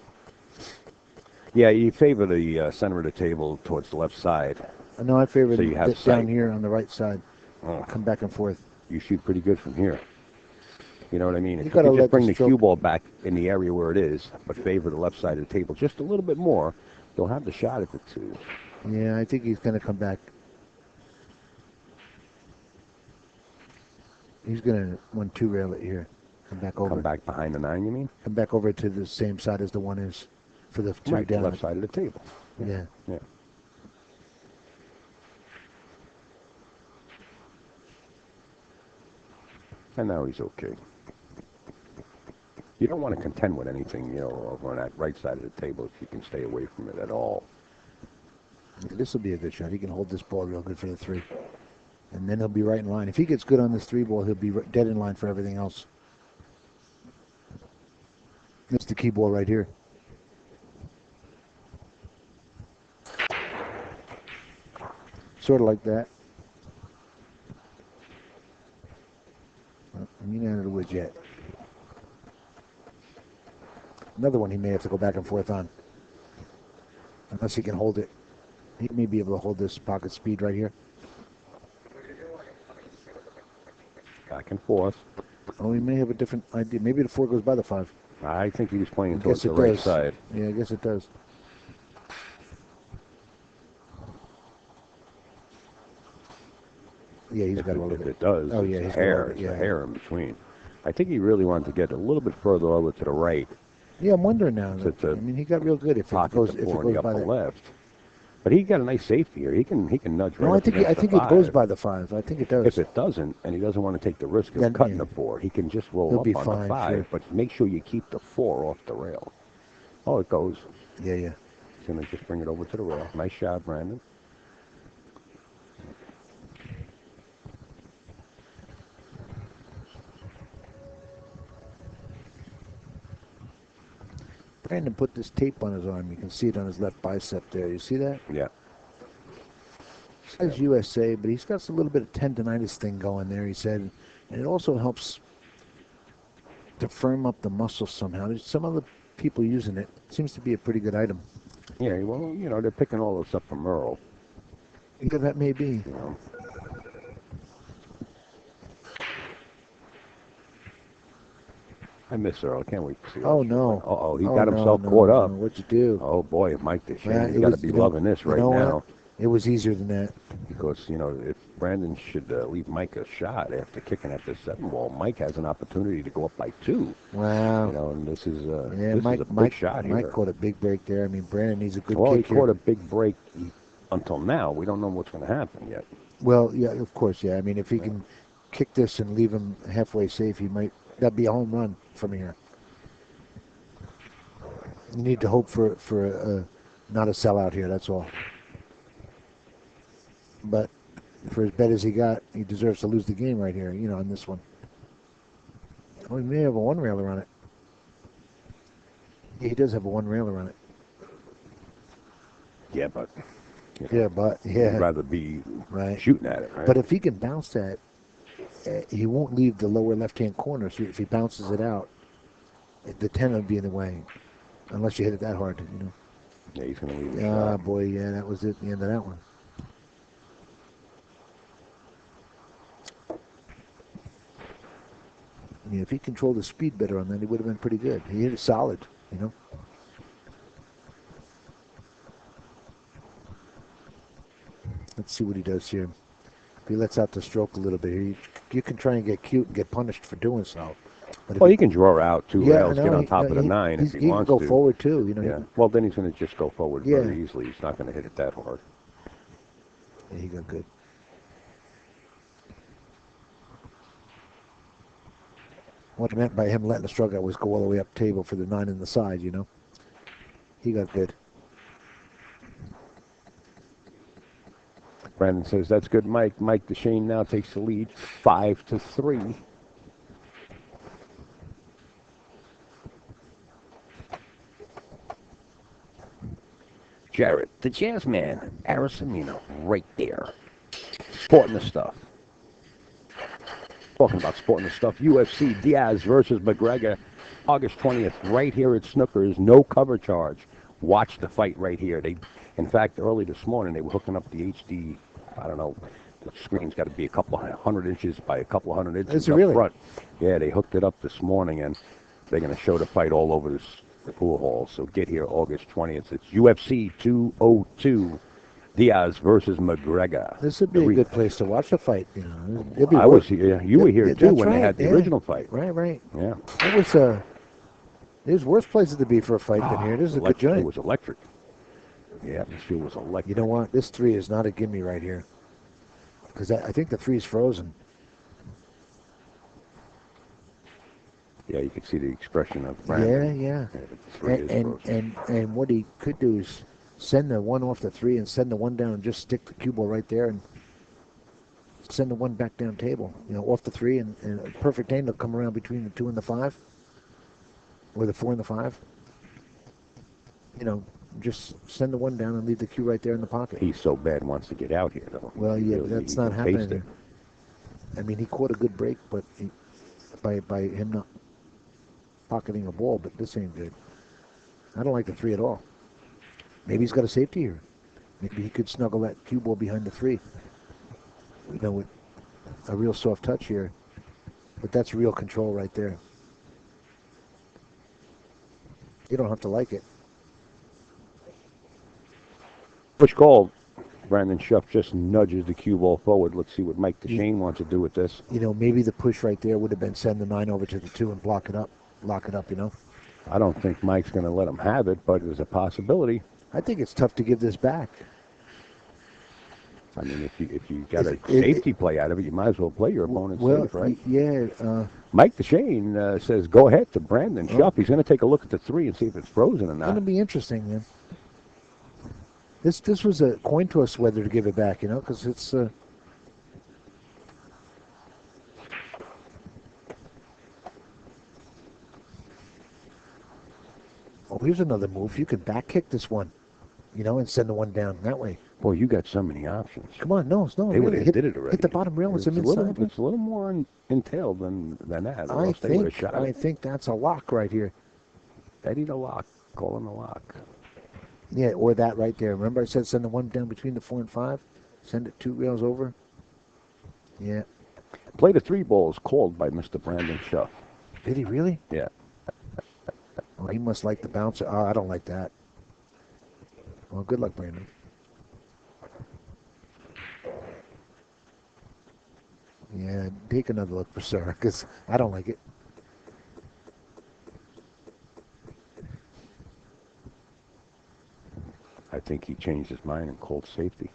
Yeah, you favor the center of the table towards the left side. No, I favor So you have down sight. here on the right side. Oh, Come back and forth. you shoot pretty good from here. You know what I mean? If you gotta could let just bring the the cue stroke- ball back in the area where it is, but favor the left side of the table just a little bit more, you'll have the shot at the 2. Yeah, I think he's going to come back. He's going to 1-2 rail it here. Come back over. Come back behind the 9, you mean? Come back over to the same side as the 1 is for the 2 Right, the down. left side of the table. Yeah. Yeah. And now he's okay. You don't want to contend with anything, over on that right side of the table if you can stay away from it at all. This will be a good shot. He can hold this ball real good for the 3. And then he'll be right in line. If he gets good on this 3 ball, he'll be dead in line for everything else. That's the key ball right here. Sort of like that. Well, he ain't out of the woods yet. Another one he may have to go back and forth on. Unless he can hold it. He may be able to hold this pocket speed right here. Back and forth. Oh, he may have a different idea. Maybe the 4 goes by the 5. I think he was playing I towards guess the it right does. side. Yeah, I guess it does. Yeah, he's got a little If bit. it does, Oh, yeah, it's he's a hair. got a It's little a bit, yeah. hair in between. I think he really wanted to get a little bit further over to the right. Yeah, I'm wondering now. To I mean, he got real good if it pocket goes the if it 4 in goes the by upper the. left. But he got a nice safety here. He can nudge right No, I up think against I the think it goes 5. by the 5. I think it does. If it doesn't, and he doesn't want to take the risk of Then, cutting yeah. the 4, he can just roll He'll up be on fine, the 5, sure. but make sure you keep the 4 off the rail. Oh, it goes. Yeah, yeah. He's going to just bring it over to the rail. Nice shot, Brandon. Brandon put this tape on his arm. You can see it on his left bicep there. You see that? Yeah. Says USA, but he's got a little bit of tendonitis thing going there, he said. And it also helps to firm up the muscles somehow. There's some other people using it. Seems to be a pretty good item. Yeah, well, they're picking all this up from Earl. Yeah, that may be. You know. I miss Earl. I can't wait to see Oh, Earl. no. Uh-oh, he Oh, got no, himself no, caught no. up. What'd you do? Oh, boy, Mike Dechaine, Well, he's it got to was- be you know- loving this you right know what? now. It was easier than that. Because, if Brandon should leave Mike a shot after kicking at this 7 ball, Mike has an opportunity to go up by 2. Wow. And this is Yeah, this Mike, is a big Mike, shot Mike here. caught a big break there. I mean, Brandon needs a good Well, he kick here. caught a big break until now. We don't know what's going to happen yet. Well, yeah, of course, yeah. I mean, if he can kick this and leave him halfway safe, that'd be a home run from here. You need to hope for not a sellout here, that's all. But for as bet as he got, he deserves to lose the game right here, on this one. Oh, he may have a 1-railer on it. Yeah, he does have a 1-railer on it. Yeah, but Yeah. you'd rather be Right. shooting at it, right? But if he can bounce that, he won't leave the lower left-hand corner. So if he bounces it out, the 10 would be in the way, unless you hit it that hard, Yeah, he's going to leave the Ah, shot. boy, yeah, that was it. The end of that one. Yeah, if he controlled the speed better on that, he would have been pretty good. He hit it solid, Let's see what he does here. If he lets out the stroke a little bit, you can try and get cute and get punished for doing so. But if Well, he can draw out two yeah, I rails, know. get on top of the 9 if He he can wants go to. forward too. Yeah. Well, then he's going to just go forward Yeah. very easily. He's not going to hit it that hard. Yeah, he got good. What I meant by him letting the stroke out was go all the way up table for the 9 in the side, you know. He got good. Brandon says, that's good, Mike. Mike Dechaine now takes the lead 5-3. Jarrett, the jazz man, Arasamino, right there. Sporting the stuff. Talking about sporting the stuff. UFC, Diaz versus McGregor, August 20th, right here at Snookers. No cover charge. Watch the fight right here. In fact, early this morning, they were hooking up the HD, I don't know, the screen's got to be a couple 100 inches by a couple 100 inches Is it up really? front. Yeah, they hooked it up this morning, and they're going to show the fight all over the pool hall. So get here August 20th. It's UFC 202, Diaz versus McGregor. This would be a good place to watch a fight. You know, it'd be I was here. You were here too that's when they right, had the yeah. original fight. Right. Yeah. It was there's worse places to be for a fight than here. This is a good joint. It was electric. The atmosphere was electric. You know what? This 3 is not a gimme right here. Because I think the 3 is frozen. Yeah, you could see the expression of Brandon. Yeah. The 3 is frozen. And what he could do is send the 1 off the 3 and send the 1 down and just stick the cue ball right there and send the 1 back down table. You know, off the 3 and a perfect angle come around between the 2 and the 5. Or the 4 and the 5. You know, just send the 1 down and leave the cue right there in the pocket. He so bad wants to get out here, though. Well, yeah, but that's not happening. I mean, he caught a good break, but by him not pocketing a ball, but this ain't good. I don't like the 3 at all. Maybe he's got a safety here. Maybe he could snuggle that cue ball behind the 3. You know, with a real soft touch here. But that's real control right there. You don't have to like it. Push call. Brandon Shuff just nudges the cue ball forward. Let's see what Mike Dechaine wants to do with this. You know, maybe the push right there would have been send the 9 over to the 2 and block it up. Lock it up, you know. I don't think Mike's going to let him have it, but there's a possibility. I think it's tough to give this back. I mean, if you got a safety play out of it, you might as well play your opponent safe, right? Yeah. Mike Dechaine says, go ahead to Brandon Shuff. He's going to take a look at the 3 and see if it's frozen or It's not. going to be interesting, man. This was a coin toss whether to give it back, you know, because it's... Oh, here's another move. You can back kick this 1, you know, and send the 1 down that way. Boy, you got so many options. Come on, no. They would have did it already. Hit the bottom rail with some inside. It's a little more entailed than that. I They would have shot it. think that's a lock right here. Eddie the lock. Call him the lock. Yeah, or that right there. Remember I said send the 1 down between the 4 and 5? Send it 2 rails over? Yeah. Play the 3 balls called by Mr. Brandon Shuff. Did he really? Yeah. Oh, he must like the bouncer. Oh, I don't like that. Well, good luck, Brandon. Yeah, take another look for sir, because I don't like it. I think he changed his mind and called safety.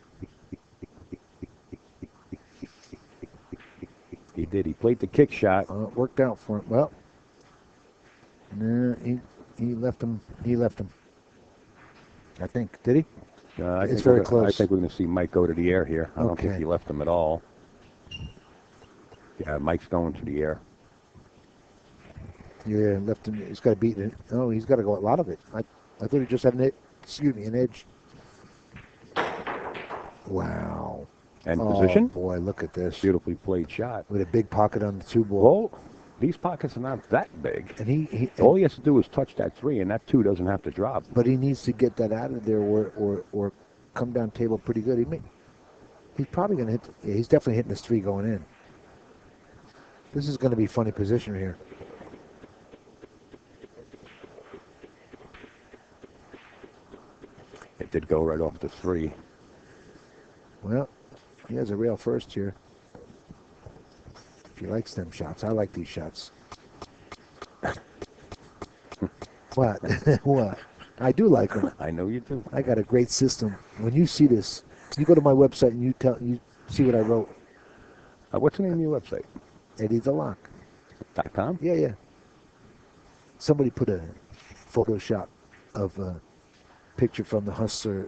He did. He played the kick shot. It worked out for him. Well, no, he left him. He left him. I think. Did he? It's very close. I think we're going to see Mike go to the air here. I don't think Okay. he left him at all. Yeah, Mike's going to the air. Yeah, left him. He's got to beat it. Oh, he's got to go a lot of it. I thought he just had an edge. Wow. And position. Boy, look at this. Beautifully played shot. With a big pocket on the 2 ball. Well, these pockets are not that big. And all he has to do is touch that 3, and that 2 doesn't have to drop. But he needs to get that out of there or come down table pretty good. He's probably going to hit. Yeah, he's definitely hitting this 3 going in. This is going to be a funny position here. It did go right off the 3. Well, he has a rail first here. If he likes them shots. I like these shots. What? What? I do like them. I know you do. I got a great system. When you see this, you go to my website and you see what I wrote. What's the name of your website? EddieTheLock.com. .com? Yeah. Somebody put a Photoshop of a picture from the Hustler.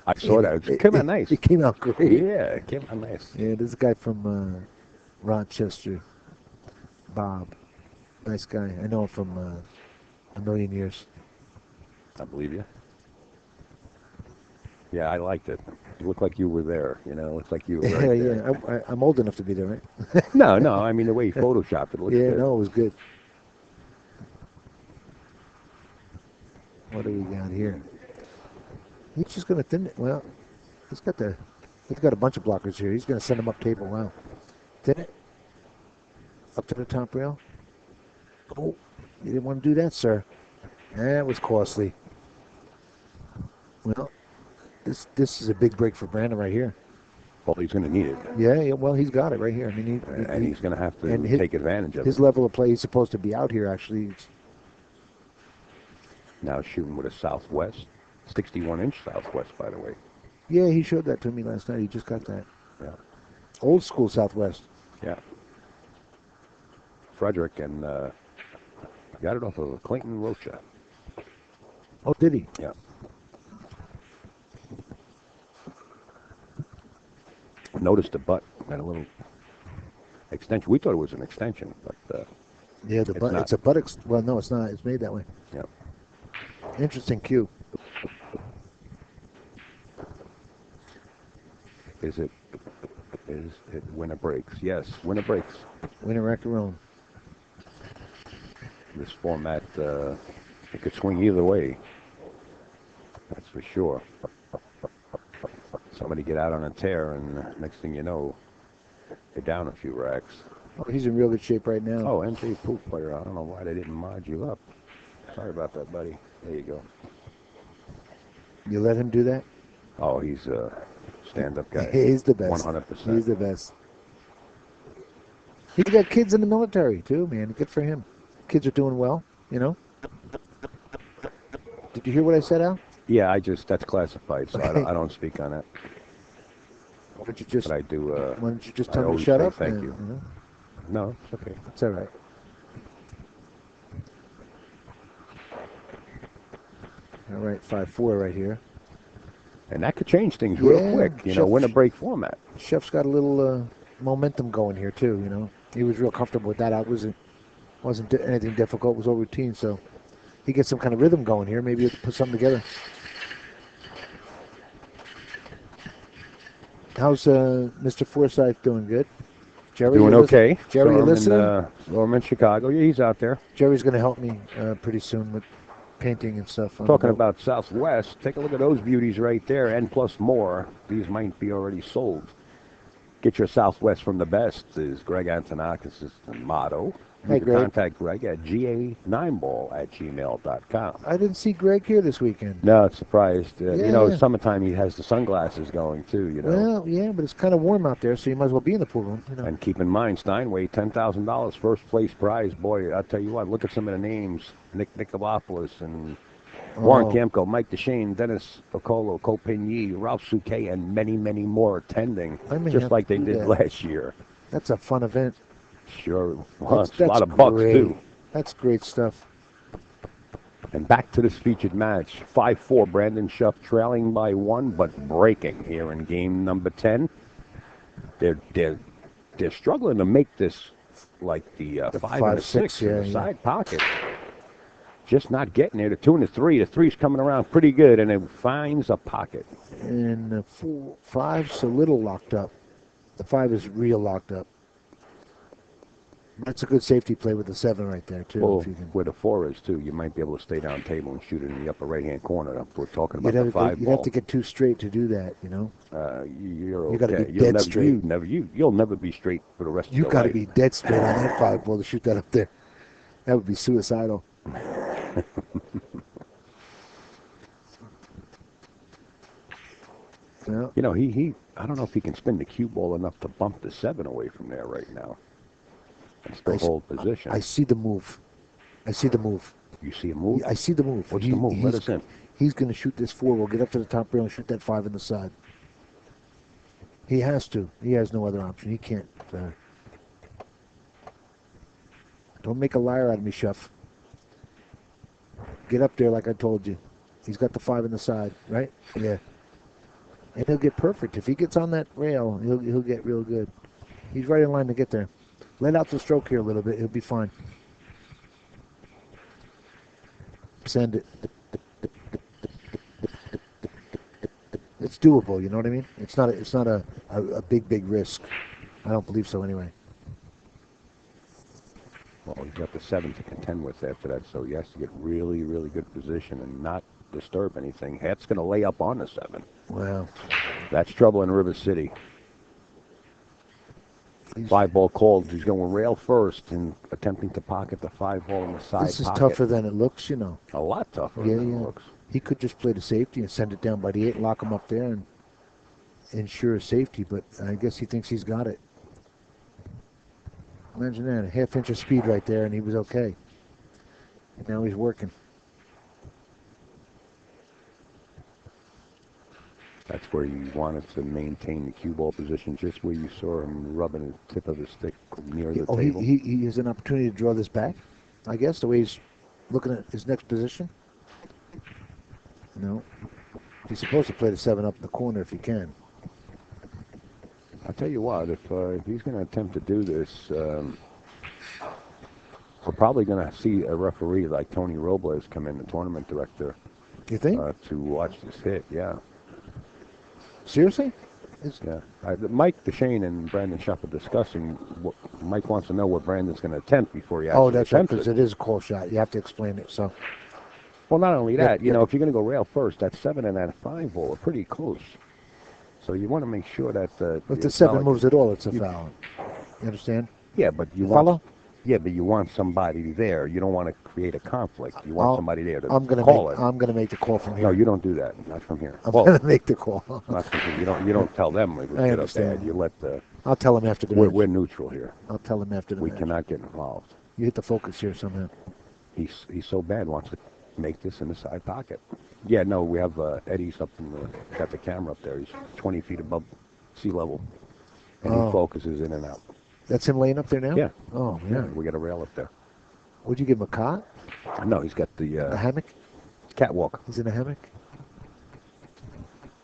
I saw that. It came out nice. It came out great. Yeah, it came out nice. Yeah, there's a guy from Rochester, Bob. Nice guy. I know him from a million years. I believe you. Yeah, I liked it. It looked like you were there. It looked like you were right there. Yeah. I'm old enough to be there, right? No, I mean the way you photoshopped it looks good. No, it was good. What do we got here? He's just gonna thin it. Well, he's got a bunch of blockers here. He's gonna send them up table. Wow. Thin it. Up to the top rail. Oh, you didn't want to do that, sir. That was costly. Well, this is a big break for Brandon right here. Well, he's going to need it. Yeah, well, he's got it right here. I mean, he's going to have to take advantage of it. His level of play, he's supposed to be out here, actually. Now shooting with a southwest, 61-inch southwest, by the way. Yeah, he showed that to me last night. He just got that. Yeah. Old school southwest. Yeah. Frederick and got it off of Clayton Rocha. Oh, did he? Yeah. Noticed the butt had a little extension. We thought it was an extension, but yeah, the butt. It's a butt. Well, no, it's not. It's made that way. Yeah. Interesting cue. Is it winner breaks? Yes, winner breaks. Winner macaron. This format, it could swing either way. That's for sure. Somebody get out on a tear, and next thing you know, you're down a few racks. Oh, he's in real good shape right now. Oh, NJ Poop player. I don't know why they didn't mod you up. Sorry about that, buddy. There you go. You let him do that? Oh, he's a stand-up guy. He's the best. 100%. He's the best. He's got kids in the military, too, man. Good for him. Kids are doing well, Did you hear what I said, Al? Yeah, that's classified, so I don't speak on that. Why don't you just? But I do. Why don't you just tell him to shut up? Thank you. No, it's okay. It's all right. All right, 5-4 right here. And that could change things real quick, win a break format. Chef's got a little momentum going here too, He was real comfortable with that. Wasn't anything difficult. It was all routine, so he gets some kind of rhythm going here. Maybe he'll put something together. How's Mr. Forsyth doing? Good. Jerry, doing okay. Jerry, you listening? Lorman, Chicago. Yeah, he's out there. Jerry's going to help me pretty soon with painting and stuff. Talking about Southwest, take a look at those beauties right there, and plus more. These might be already sold. Get your Southwest from the best is Greg Antonakis' motto. You can contact Greg at ga9ball@gmail.com. I didn't see Greg here this weekend. No, surprised. Summertime he has the sunglasses going too, Well, yeah, but it's kind of warm out there, so you might as well be in the pool room. And keep in mind, Steinway, $10,000 first place prize. Boy, I'll tell you what, look at some of the names. Nick Nicolopoulos and Warren Gamko, Mike Dechaine, Dennis Ocolo, Copigny, Ralph Souquet, and many, many more attending, just like they did last year. That's a fun event. Sure, that's a lot of bucks too. That's great stuff. And back to this featured match, 5-4, Brandon Shuff trailing by 1, but breaking here in game number 10. They're struggling to make this like the 5 and 6 in the side pocket. Just not getting there. The 2 and the 3. The 3's coming around pretty good, and it finds a pocket. And the 5's a little locked up. The 5 is real locked up. That's a good safety play with the 7 right there, too. Well, where the 4 is, too, you might be able to stay down table and shoot it in the upper right-hand corner. We're talking about the 5 ball. You'd have to get too straight to do that, You're okay. You got to be dead straight. You'll never be straight for the rest of your life. You got to be dead straight on that 5 ball to shoot that up there. That would be suicidal. Yeah. You know, I don't know if he can spin the cue ball enough to bump the 7 away from there right now and still hold position. I see the move. I see the move. You see a move? I see the move. What's the move? Let us in. He's going to shoot this 4. We'll get up to the top rail and shoot that 5 in the side. He has to. He has no other option. He can't. Don't make a liar out of me, Shuff. Get up there like I told you. He's got the 5 in the side, right? Yeah. And he'll get perfect. If he gets on that rail, he'll get real good. He's right in line to get there. Let out the stroke here a little bit. He'll be fine. Send it. It's doable, you know what I mean? It's not a big risk. I don't believe so anyway. Well, he's got the 7 to contend with after that, so he has to get really, really good position and not disturb anything. Hat's going to lay up on the 7. Wow. That's trouble in River City. 5 ball called. He's going rail first and attempting to pocket the 5 hole in the side This is pocket. tougher than it looks, you know. A lot tougher than it looks. He could just play the safety and send it down by the 8, lock him up there, and ensure safety. But I guess he thinks he's got it. Imagine that, a half inch of speed right there, and he was okay. And now he's working. That's where you wanted to maintain the cue ball position, just where you saw him rubbing the tip of his stick near the table. He has an opportunity to draw this back, I guess, the way he's looking at his next position. No. He's supposed to play the 7 up in the corner if he can. I'll tell you what, if he's going to attempt to do this, we're probably going to see a referee like Tony Robles come in, the tournament director. You think? To watch this hit, yeah. Seriously? Yeah. Mike Dechaine and Brandon Shuff are discussing. Mike wants to know what Brandon's going to attempt before he actually that's right, attempts because it is a call shot. You have to explain it, so. Well, not only that, you know, if you're going to go rail first, that 7 and that 5 hole are pretty close. So you want to make sure that... if the 7 moves at all, it's a foul. You understand? Yeah, but you follow? Yeah, but you want somebody there. You don't want to create a conflict. You want somebody there to call it. I'm going to make the call from here. No, you don't do that. Not from here. I'm going to make the call. Not from here. You don't tell them we I get understand. up bad. You let the... I'll tell him after the match. We're neutral here. I'll tell him after the match. We cannot get involved. You hit the focus here somehow. He's so bad, wants to make this in the side pocket. Yeah, no, we have Eddie's up in got the camera up there. He's 20 feet above sea level. And he focuses in and out. That's him laying up there now? Yeah. Oh, yeah. We got a rail up there. Would you give him a cot? No, he's got the... a hammock? Catwalk. He's in a hammock?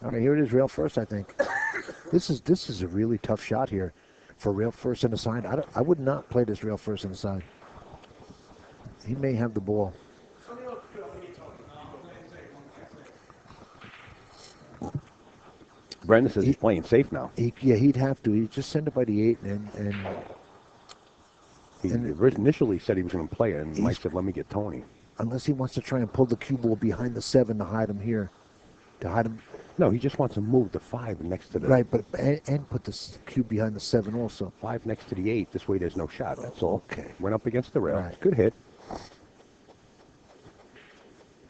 All right, here it is, rail first, I think. This is a really tough shot here for rail first and the side. I would not play this rail first and the side. He may have the ball. Brandon says he's playing safe now. He'd have to. He'd just send it by the 8 and he initially said he was going to play it, and Mike said, let me get Tony. Unless he wants to try and pull the cue ball behind the 7 to hide him here. To hide him. No, he just wants to move the 5 next to the... Right, but and put the cue behind the 7 also. 5 next to the 8. This way there's no shot, that's all. Okay. Went up against the rail. Right. Good hit.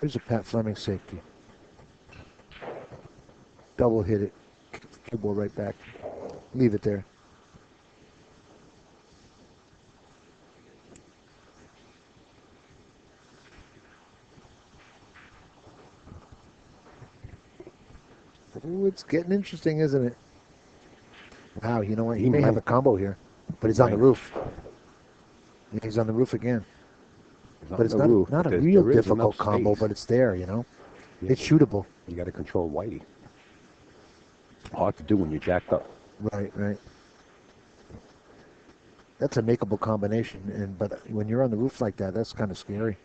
Here's a Pat Fleming safety. Double hit it. Kick the cue ball right back. Leave it there. Ooh, it's getting interesting, isn't it? Wow, you know what? He may have a combo here, but he's on the roof. He's on the roof again. But it's not a real difficult combo, but it's there, you know? Yeah, it's shootable. You got to control Whitey. Hard to do when you're jacked up. Right. That's a makeable combination, but when you're on the roof like that, that's kind of scary.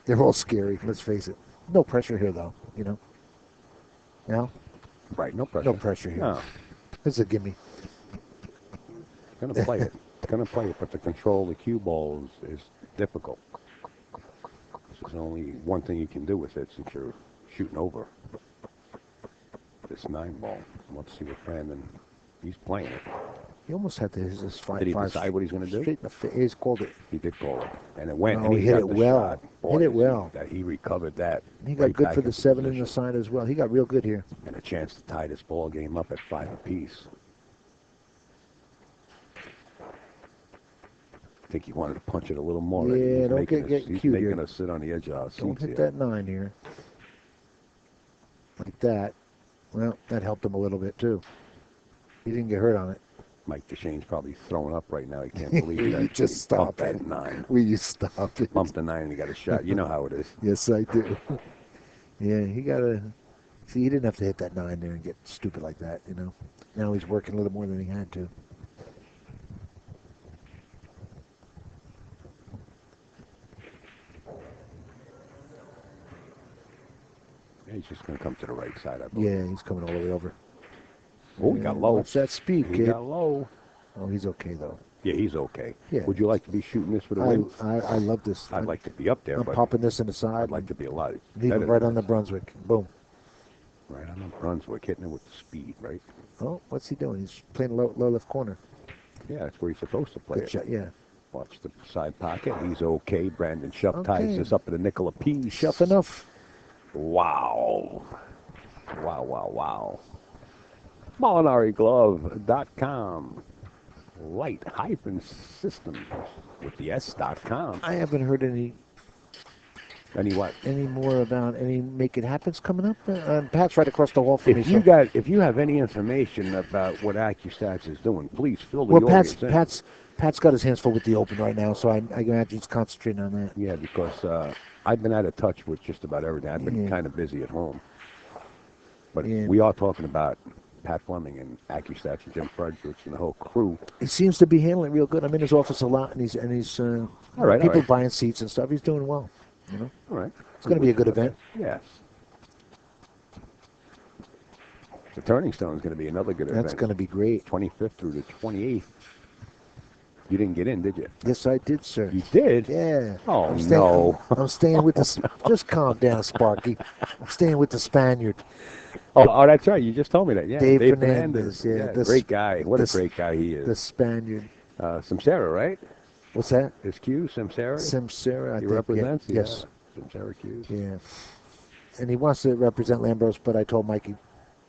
They're all scary, let's face it. No pressure here, though, you know? Now? Right, no pressure. No pressure here. No. This is a gimme. Going to play it. But to control the cue ball is difficult. There's only one thing you can do with it since you're shooting over this 9 ball. Let's see what Brandon, he's playing it. He almost had his five. Did he five decide what he's going to do? straight in the face. He's called it. He did call it, and it went. Oh, And he he hit got it the well. shot. Boy, Hit it well. That he recovered that. He got right good back for the into 7 in the position. side as well. He got real good here. And a chance to tie this ball game up at 5 apiece. I think he wanted to punch it a little more. Yeah, He's don't making get us, he's cute making here. us sit on the edge of our seats Don't hit here. that 9 here. Like that. Well, that helped him a little bit too. He didn't get hurt on it. Mike Dechaine's probably throwing up right now. He can't believe that. You just stop that it. 9. Will you stop it? Bumped the 9 and he got a shot. You know how it is. Yes, I do. Yeah, he got to. See, he didn't have to hit that 9 there and get stupid like that, you know. Now he's working a little more than he had to. Yeah, he's just going to come to the right side, I believe. Yeah, he's coming all the way over. Oh, he got low. Watch that speed, He kid. got low. Oh, he's okay, though. Yeah, he's okay. Yeah. Would you like to be shooting this for the win? I love this. I'd like to be up there, I'm but popping this in the side. I'd like to be a lot Leave better it right than on the this. Brunswick. Boom. Right on the Brunswick, hitting it with the speed, right? Oh, what's he doing? He's playing low left corner. Yeah, that's where he's supposed to play Good it. shot, yeah. Watch the side pocket. He's okay. Brandon Shuff ties Okay. this up at a nickel apiece. Shuff enough. Wow. Wow, wow, wow. MolinariGlove.com. Light-systems with the S.com. I haven't heard any What? more about any Make It Happens coming up. Pat's right across the hall from me. If you have any information about what AccuStats is doing, please fill the Well, audience in. Pat's got his hands full with the Open right now, so I imagine he's concentrating on that. Yeah, because I've been out of touch with just about everything. I've been Yeah. kind of busy at home. But Yeah. we are talking about Pat Fleming and AccuStats and Jim Fredericks and the whole crew. He seems to be handling it real good. I'm in his office a lot, and he's All right, people all right. buying seats and stuff. He's doing well. You know, All right. it's going to be a good event. Yes. The Turning Stone is going to be another good event. That's going to be great. 25th through the 28th. You didn't get in, did you? Yes, I did, sir. You did? Yeah. Oh, I'm staying, no. I'm staying with the. Just calm down, Sparky. I'm staying with the Spaniard. Oh, that's right. You just told me that. Yeah, Dave Fernandez, yeah, the great guy. What a the- great guy he The is. Spaniard. Samsara, right? What's that? His Q, Samsara? Simsera, I He think. represents? Yeah. Yes. Samsara Q's. Yeah. And he wants to represent Lambros, but I told Mikey,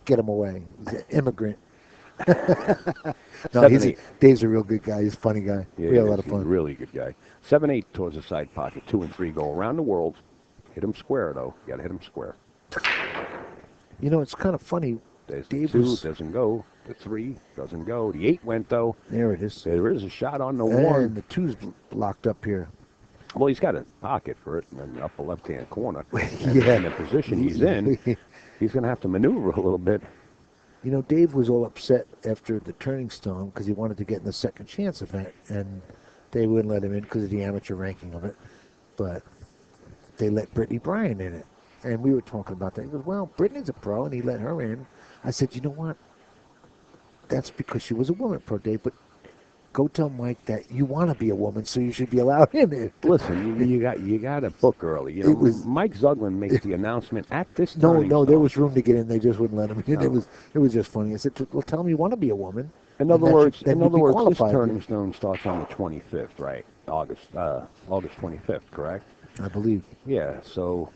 get him away. He's an immigrant. No, Dave's a real good guy. He's a funny guy. Yeah, we had a he lot is. of fun. He's a really good guy. 7-8 towards the side pocket. 2 and 3 go around the world. Hit him square, though. You got to hit him square. You know, it's kind of funny. There's Dave the 2, was- doesn't go. The 3 doesn't go. The 8 went, though. There it is. There is a shot on the And 1. the 2's locked up here. Well, he's got a pocket for it in the upper left-hand corner. And Yeah. in the position he's in, he's going to have to maneuver a little bit. You know, Dave was all upset after the Turning Stone because he wanted to get in the second chance event, and they wouldn't let him in because of the amateur ranking of it. But they let Brittany Bryan in it. And we were talking about that. He goes, well, Brittany's a pro, and he let her in. I said, you know what? That's because she was a woman pro, Dave, but go tell Mike that you want to be a woman, so you should be allowed in it. Listen, you got to book early. You know, It was- Mike Zuglin makes the announcement at this No, Turning no, there Stone. was room to get in. They just wouldn't let him in. No. It was just funny. I said, well, tell him you want to be a woman. In and other that words, should- then you'd be this qualified. Turning Stone starts on the 25th, right? August 25th, correct? I believe. Yeah. So,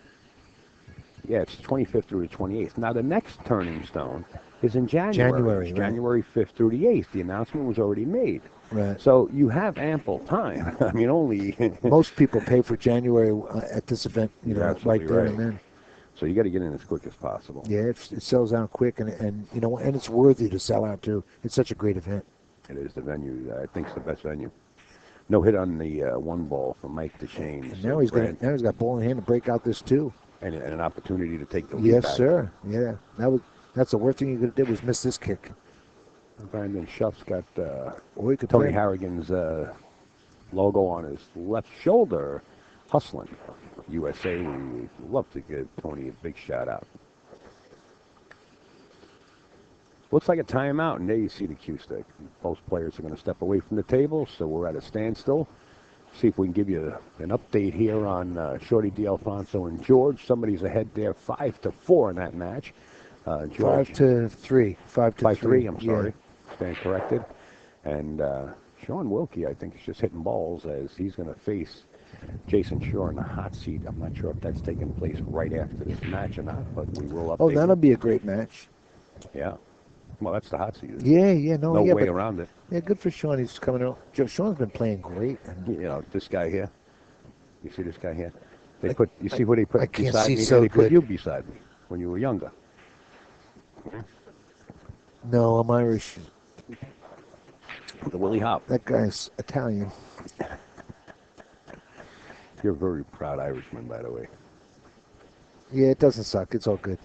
yeah, it's 25th through the 28th. Now the next Turning Stone is in January. January, It's right. January 5th through the 8th. The announcement was already made. Right. So you have ample time. I mean, only. Most people pay for January at this event, you You're know, absolutely right there right. and then. So you got to get in as quick as possible. Yeah, it sells out quick, and you know, and it's worthy to sell out too. It's such a great event. It is the venue. I think it's the best venue. No hit on the 1 ball from Mike Dechaine. And now he's got ball in hand to break out this too. and an opportunity to take the lead Yes, back. sir. Yeah, that's the worst thing you could have did was miss this kick. Brandon Shuff's got Or he could Tony play. Harrigan's logo on his left shoulder. Hustling. USA, we love to give Tony a big shout out. Looks like a timeout, and there you see the cue stick. Both players are going to step away from the table, so we're at a standstill. See if we can give you an update here on Shorty D'Alfonso and George. Somebody's ahead there, 5-4 in that match. George, 5-3. 5-3. 5-3, I'm sorry. Stand corrected. And Sean Wilkie, I think, is just hitting balls as he's going to face Jason Shore in the hot seat. I'm not sure if that's taking place right after this match or not, but we will update Oh, that'll you. be a great match. Yeah. Well, that's the hot seat. Yeah, no, No yeah, way but around it. yeah, good for Sean. He's coming out. Sean's been playing great. And You know, this guy here. You see this guy here? They I- put. You see what they put I can't beside see me? so They put good. you beside me when you were younger. no, I'm Irish. The Willie Hop. That guy's Italian. You're a very proud Irishman, by the way. Yeah, it doesn't suck. It's all good.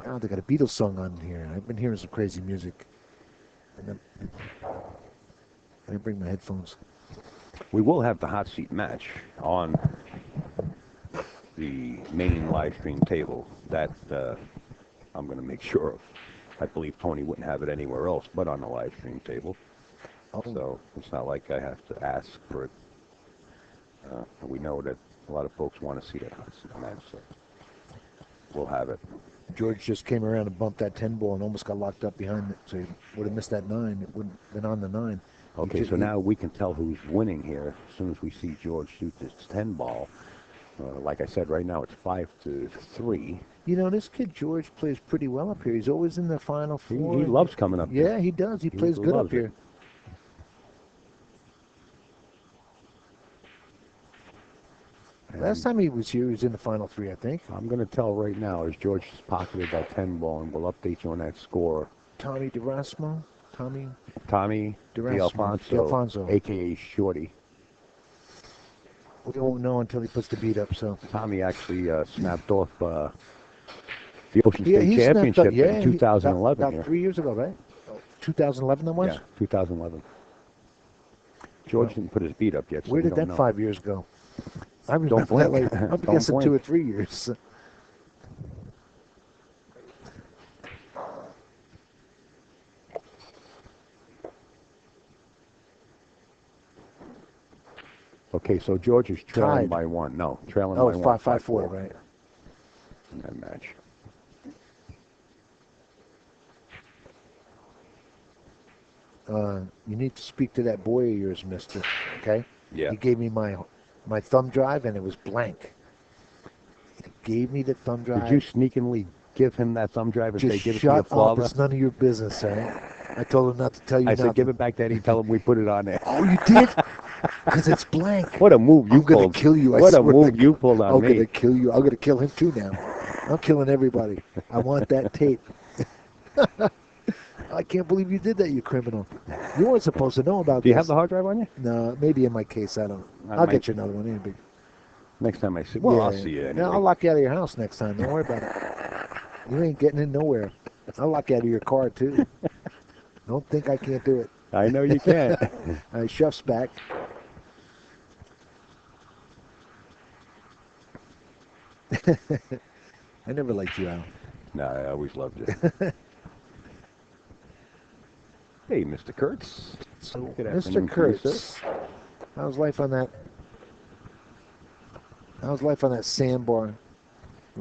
Wow, they got a Beatles song on here. I've been hearing some crazy music. And I didn't bring my headphones. We will have the hot seat match on the main live stream table. That I'm going to make sure of. I believe Tony wouldn't have it anywhere else but on the live stream table. Oh. So it's not like I have to ask for it. We know that a lot of folks want to see that hot seat match, so we'll have it. George just came around and bumped that 10 ball and almost got locked up behind it. So he would have missed that 9. It wouldn't have been on the 9. Okay, so now we can tell who's winning here as soon as we see George shoot this 10 ball. Like I said, right now it's 5-3. You know, this kid George plays pretty well up here. He's always in the final He 4. loves coming up here. Yeah, he does. He plays good up loves it. here. Last time he was here, he was in the final 3, I think. I'm going to tell right now as George has pocketed that 10 ball, and we'll update you on that score. Tommy DeRasmo? Tommy D'Alfonso, a.k.a. Shorty. We won't know until he puts the beat up, so. Tommy actually snapped off the Ocean Yeah, State he snapped Championship up, yeah, in 2011 about here. 3 years ago, right? 2011 that was? Yeah, 2011. George didn't put his beat up yet, so Where we did don't that know. 5 years go? I remember that blink. like, I'm Don't guessing blink. 2 or 3 years. Okay, so George is trailing Tied. by 1. No, trailing Oh, by it's 1. 5-4, right? In that match. You need to speak to that boy of yours, mister, okay? Yeah. He gave me my thumb drive, and it was blank. He gave me the thumb drive. Did you sneakingly give him that thumb drive and say, Just give it to your shut up. father? It's none of your business, right? I told him not to tell you I nothing. said, give it back, Daddy. Tell him we put it on there. Oh, you did? Because it's blank. What a move you I'm going pulled. to kill you. I What a swear move to you pulled on I'm me. going to kill you. I'm going to kill him too now. I'm killing everybody. I want that tape. I can't believe you did that, you criminal. You weren't supposed to know about Do you this. have the hard drive on you? No, maybe in my case. I don't. I I'll might- get you another one. Ain't big. Next time I see Well, I'll Yeah. see you Yeah, anyway. I'll lock you out of your house next time. Don't worry about it. You ain't getting in nowhere. I'll lock you out of your car, too. Don't think I can't do it. I know you can't. Shuff's back. I never liked you, Al. No, I always loved you. Hey, Mr. Kurtz. So, Good Mr. afternoon to you, Kurtz, how's life on that? How's life on that sandbar,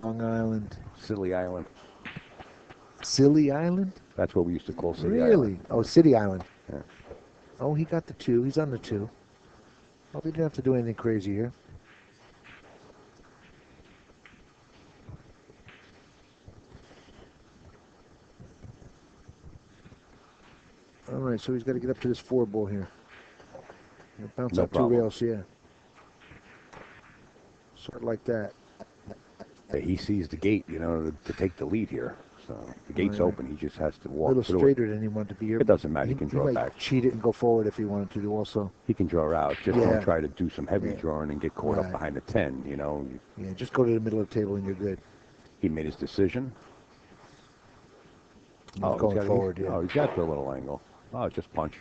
Long Island, Silly Island. Silly Island? That's what we used to call Silly Really? Island. Oh, City Island. Yeah. Oh, he got the 2. He's on the 2. Oh, we didn't have to do anything crazy here. All right, so he's got to get up to this 4 ball here. He'll bounce No up 2 problem. rails, yeah. Sort of like that. Hey, he sees the gate, to take the lead here. So the gate's Right. open. He just has to A walk little through straighter than he wanted to be here. It doesn't matter. He can draw might back. cheat it and go forward if he wanted to do also. He can draw out. Just Yeah. don't try to do some heavy Yeah. drawing and get caught Right. up behind the 10, Yeah, just go to the middle of the table and you're good. He made his decision. He's he's going got- forward, yeah. Oh, he's got the little angle. Oh, just punch.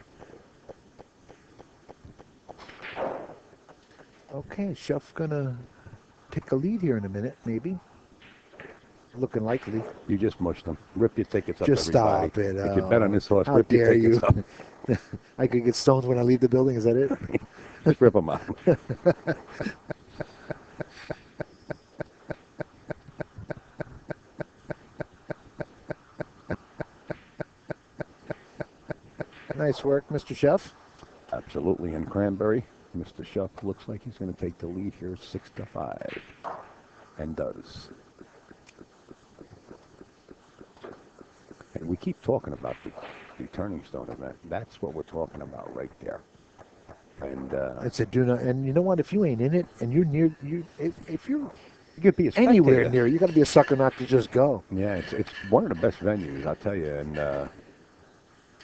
Okay, Shuff gonna take a lead here in a minute, maybe. Looking likely. You just mushed him. Rip your tickets up, Just everybody. stop it. If you bet on this horse, How rip your dare tickets you. up. I could get stoned when I leave the building, is that it? Just rip them up. Nice work, Mr. Shuff. Absolutely. And Cranberry, Mr. Shuff looks like he's going to take the lead here 6-5. And does. And we keep talking about the Turning Stone event. That's what we're talking about right there. And It's a do not. And you know what? If you ain't in it and you're near, if you're you could be a anywhere spectator. near, you got to be a sucker not to just go. Yeah, it's one of the best venues, I'll tell you. And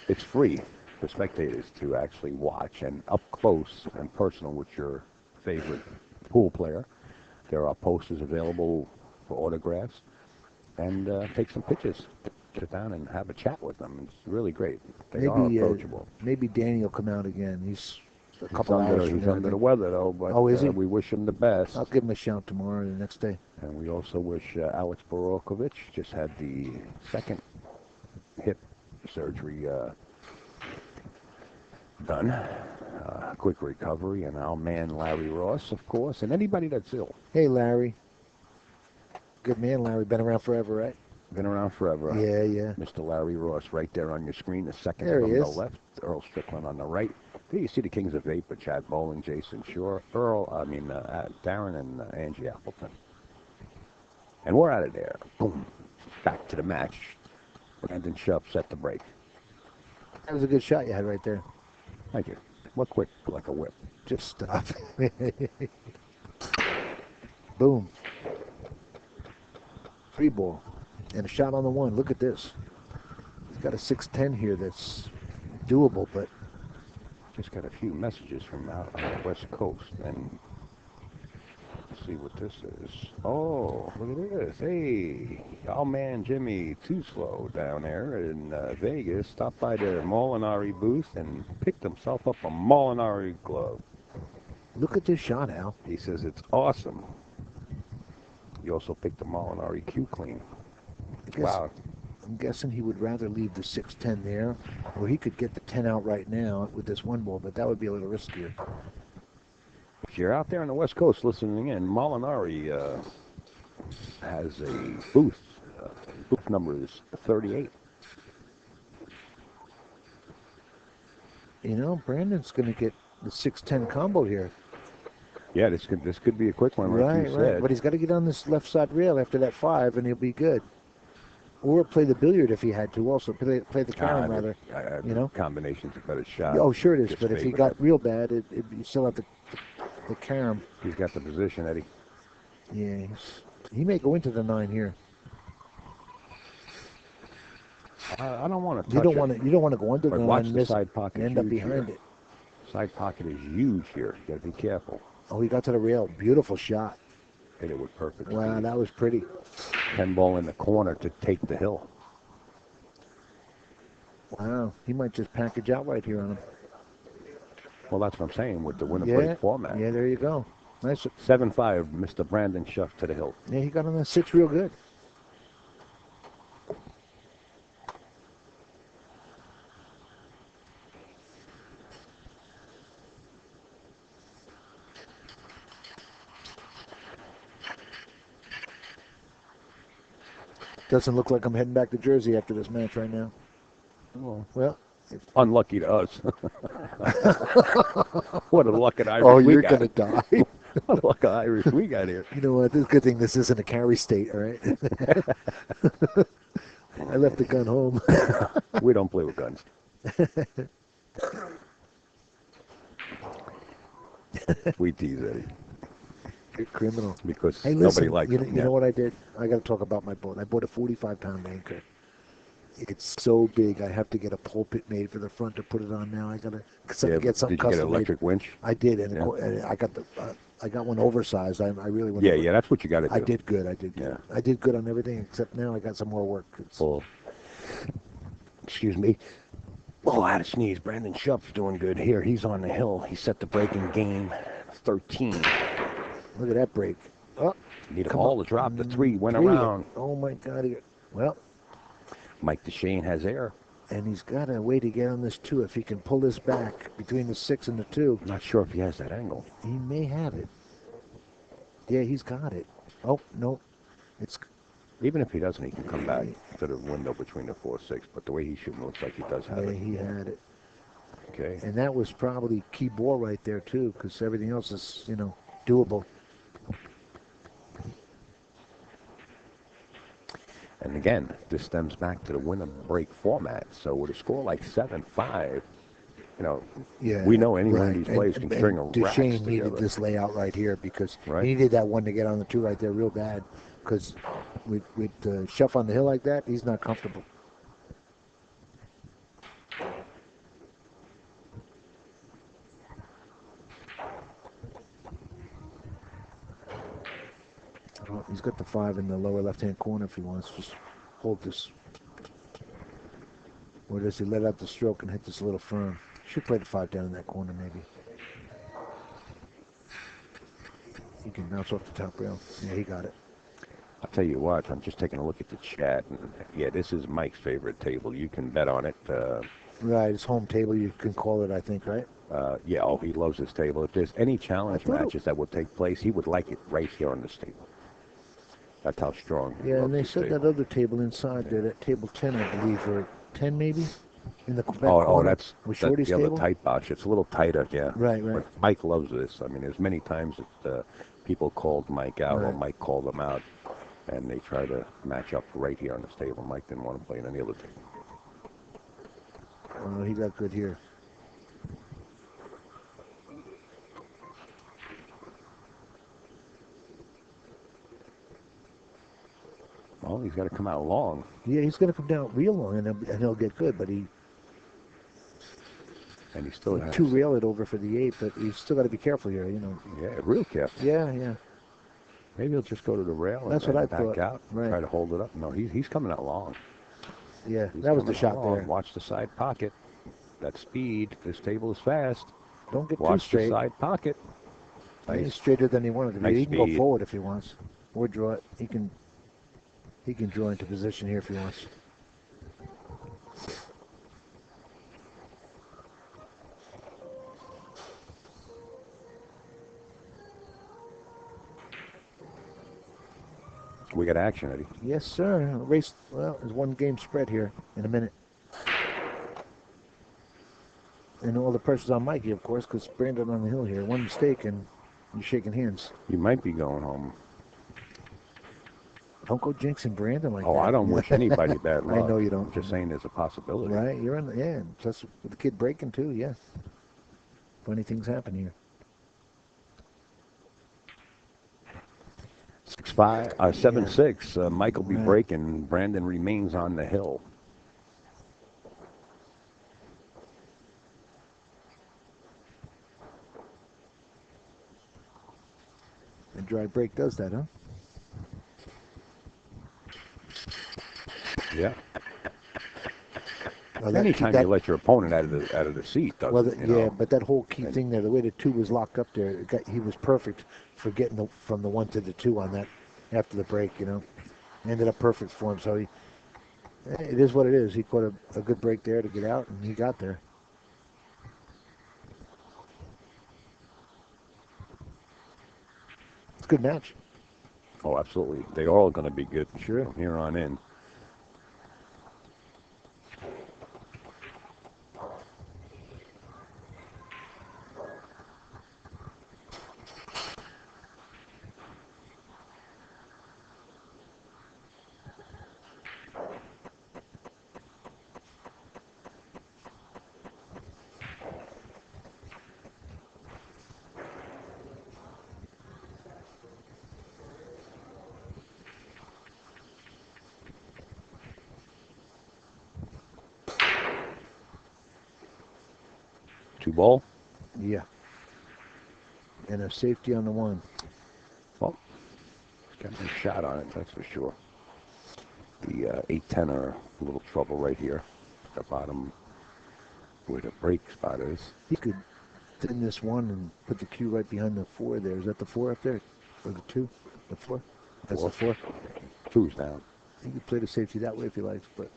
it's free for spectators to actually watch and up close and personal with your favorite pool player. There are posters available for autographs, and take some pictures. Sit down and have a chat with them. It's really great. They are approachable. Maybe Danny will come out again. He's a He's couple hours from he's there, I under the think. weather, though, but Oh, is he? we wish him the best. I'll give him a shout tomorrow or the next day. And we also wish Alex Borokovich just had the second hip surgery done. Quick recovery. And our man Larry Ross, of course, and anybody that's ill. Hey, Larry. Good man, Larry. Been around forever, right? Been around forever. Yeah, yeah. Mr. Larry Ross right there on your screen. The second There from he the is. left. Earl Strickland on the right. There you see the Kings of Vapor, Chad Bowling, Jason Shore, Darren and Angie Appleton. And we're out of there. Boom. Back to the match. Brandon Shuff set the break. That was a good shot you had right there. Thank you. What quick, like a whip. Just stop. Boom. 3 ball. And a shot on the 1. Look at this. He's got a 6-10 here that's doable, but Just got a few messages from out on the West Coast, and let's see what this is. Oh, look at this. Hey, our man Jimmy Too Slow down there in Vegas stopped by the Molinari booth and picked himself up a Molinari glove. look at this shot, Al. He says it's awesome. He also picked the Molinari Q Clean. Wow. I'm guessing he would rather leave the 6-10 there, or he could get the 10 out right now with this 1 ball, but that would be a little riskier. If you're out there on the West Coast listening in, Molinari has a booth. Booth number is 38. You know, Brandon's going to get the 6-10 combo here. Yeah, this could be a quick one, like Right, you right. said. But he's got to get on this left side rail after that 5, and he'll be good. Or play the billiard if he had to. Also play the carom rather. You know, combination's a better shot. oh sure it is. Just But if he favor got it. real bad, you still have the carom. He's got the position, Eddie. Yeah, he may go into the 9 here. I don't want to You touch don't want it. to. You don't want to go under the But 9 watch and the miss side pocket. and end up huge behind here. it. Side pocket is huge here. You got to be careful. Oh, he got to the rail. Beautiful shot. Hit it with perfect Wow, speed. that was pretty. 10 ball in the corner to take the hill. Wow, he might just package out right here on him. Well, that's what I'm saying with the winner Yeah, break format. yeah, there you go. Nice. 7-5, Mr. Brandon Shuff to the hill. Yeah, he got on that 6 real good. Doesn't look like I'm heading back to Jersey after this match right now. Well, Unlucky to us. What a lucky Irish oh, we you're got. gonna die. What a lucky Irish we got here. You know what? It's a good thing this isn't a carry state, all right? I left the gun home. We don't play with guns. We tease Eddie Good criminal. because Hey, nobody listen, likes you him. know what I did? I got to talk about my boat. I bought a 45-pound anchor. It's so big, I have to get a pulpit made for the front to put it on now. I got to get something Did you get an custom made. electric winch? I did, and Yeah. and I got I got one oversized. I really went. Yeah, over. yeah, that's what you got to do. I did good. I did good. Yeah. I did good on everything except now I got some more work. Well, excuse me. Oh, I had a sneeze. Brandon Shuff's doing good here. He's on the hill. He set the breaking game 13. Look at that break. Oh, Need a come ball on. to drop. The 3 went 3. around. Oh my God! Well, Mike Dechaine has air. and he's got a way to get on this 2. If he can pull this back between the 6 and the 2, I'm not sure if he has that angle. he may have it. Yeah, he's got it. Oh no, it's Even if he doesn't, he can come back to the window between the 4-6. But the way he's shooting looks like he does have yeah, it. he had it. Okay. And that was probably key ball right there, too, because everything else is, doable. And again, this stems back to the win and break format. So with a score like 7-5, Yeah, we know any one of right. these players can string a racks Dechaine needed together. this layout right here because Right. he needed that one to get on the 2 right there real bad. Because with Shuff on the hill like that, he's not comfortable. Oh, he's got the 5 in the lower left-hand corner if he wants. Just hold this. Or does he let out the stroke and hit this a little firm? Should play the 5 down in that corner maybe. He can bounce off the top rail. Yeah, he got it. I'll tell you what, I'm just taking a look at the chat. And yeah, this is Mike's favorite table. You can bet on it. Right, his home table, you can call it, I think, right? Yeah, oh, he loves this table. If there's any challenge matches that would take place, he would like it right here on this table. That's how strong he Yeah, loves and they this said table. that other table inside there, that table 10, I believe, or 10 maybe? In the back Oh, corner that's with the Shorty's other table? tight box. It's a little tighter, yeah. Right. But Mike loves this. I mean, there's many times that people called Mike out or Mike called them out, and they try to match up right here on this table. Mike didn't want to play on any other table. Oh, he got good here. Well, he's got to come out long. Yeah, he's going to come down real long, and he'll get good, but he still has 2 rail it over for the 8, but he's still got to be careful here, Yeah, real careful. Yeah. Maybe he'll just go to the rail That's and what I back thought. out, Right. try to hold it up. No, he's coming out long. Yeah, He's that was the coming shot out long. there. Watch the side pocket. That speed. This table is fast. Don't get Watch too straight. the side pocket. Nice. He's straighter than he wanted to be. Nice He can go speed. forward if he wants, or draw it. He can draw into position here if he wants. We got action, Eddie. Yes, sir. Race. Well, there's 1 game spread here in a minute. And all the pressure's on Mikey, of course, because Brandon on the hill here. 1 mistake, and you're shaking hands. You might be going home. Don't go jinxing Brandon like that. Oh, I don't wish anybody bad luck. I know you don't. I'm just saying there's a possibility. Right? You're in the, yeah. Plus with the kid breaking, too, yeah. Funny things happen here. 7-6. Mike will be breaking. Brandon remains on the hill. And dry break does that, huh? Yeah. Well, anytime you let your opponent out of the seat, doesn't it? Yeah, but that whole key thing there, the way the 2 was locked up there, he was perfect for getting from the 1 to the 2 on that after the break, Ended up perfect for him. So it is what it is. He caught a good break there to get out, and he got there. It's a good match. Oh, absolutely. They're all going to be good sure. From here on in. Two ball? Yeah. And a safety on the 1. Well, it's got a shot on it, that's for sure. The 8-10 are a little trouble right here. The bottom where the break spot is. He could thin this 1 and put the cue right behind the 4 there. Is that the 4 up there? Or the 2? The 4? That's the 4. 2's down. He could play the safety that way if he likes, but...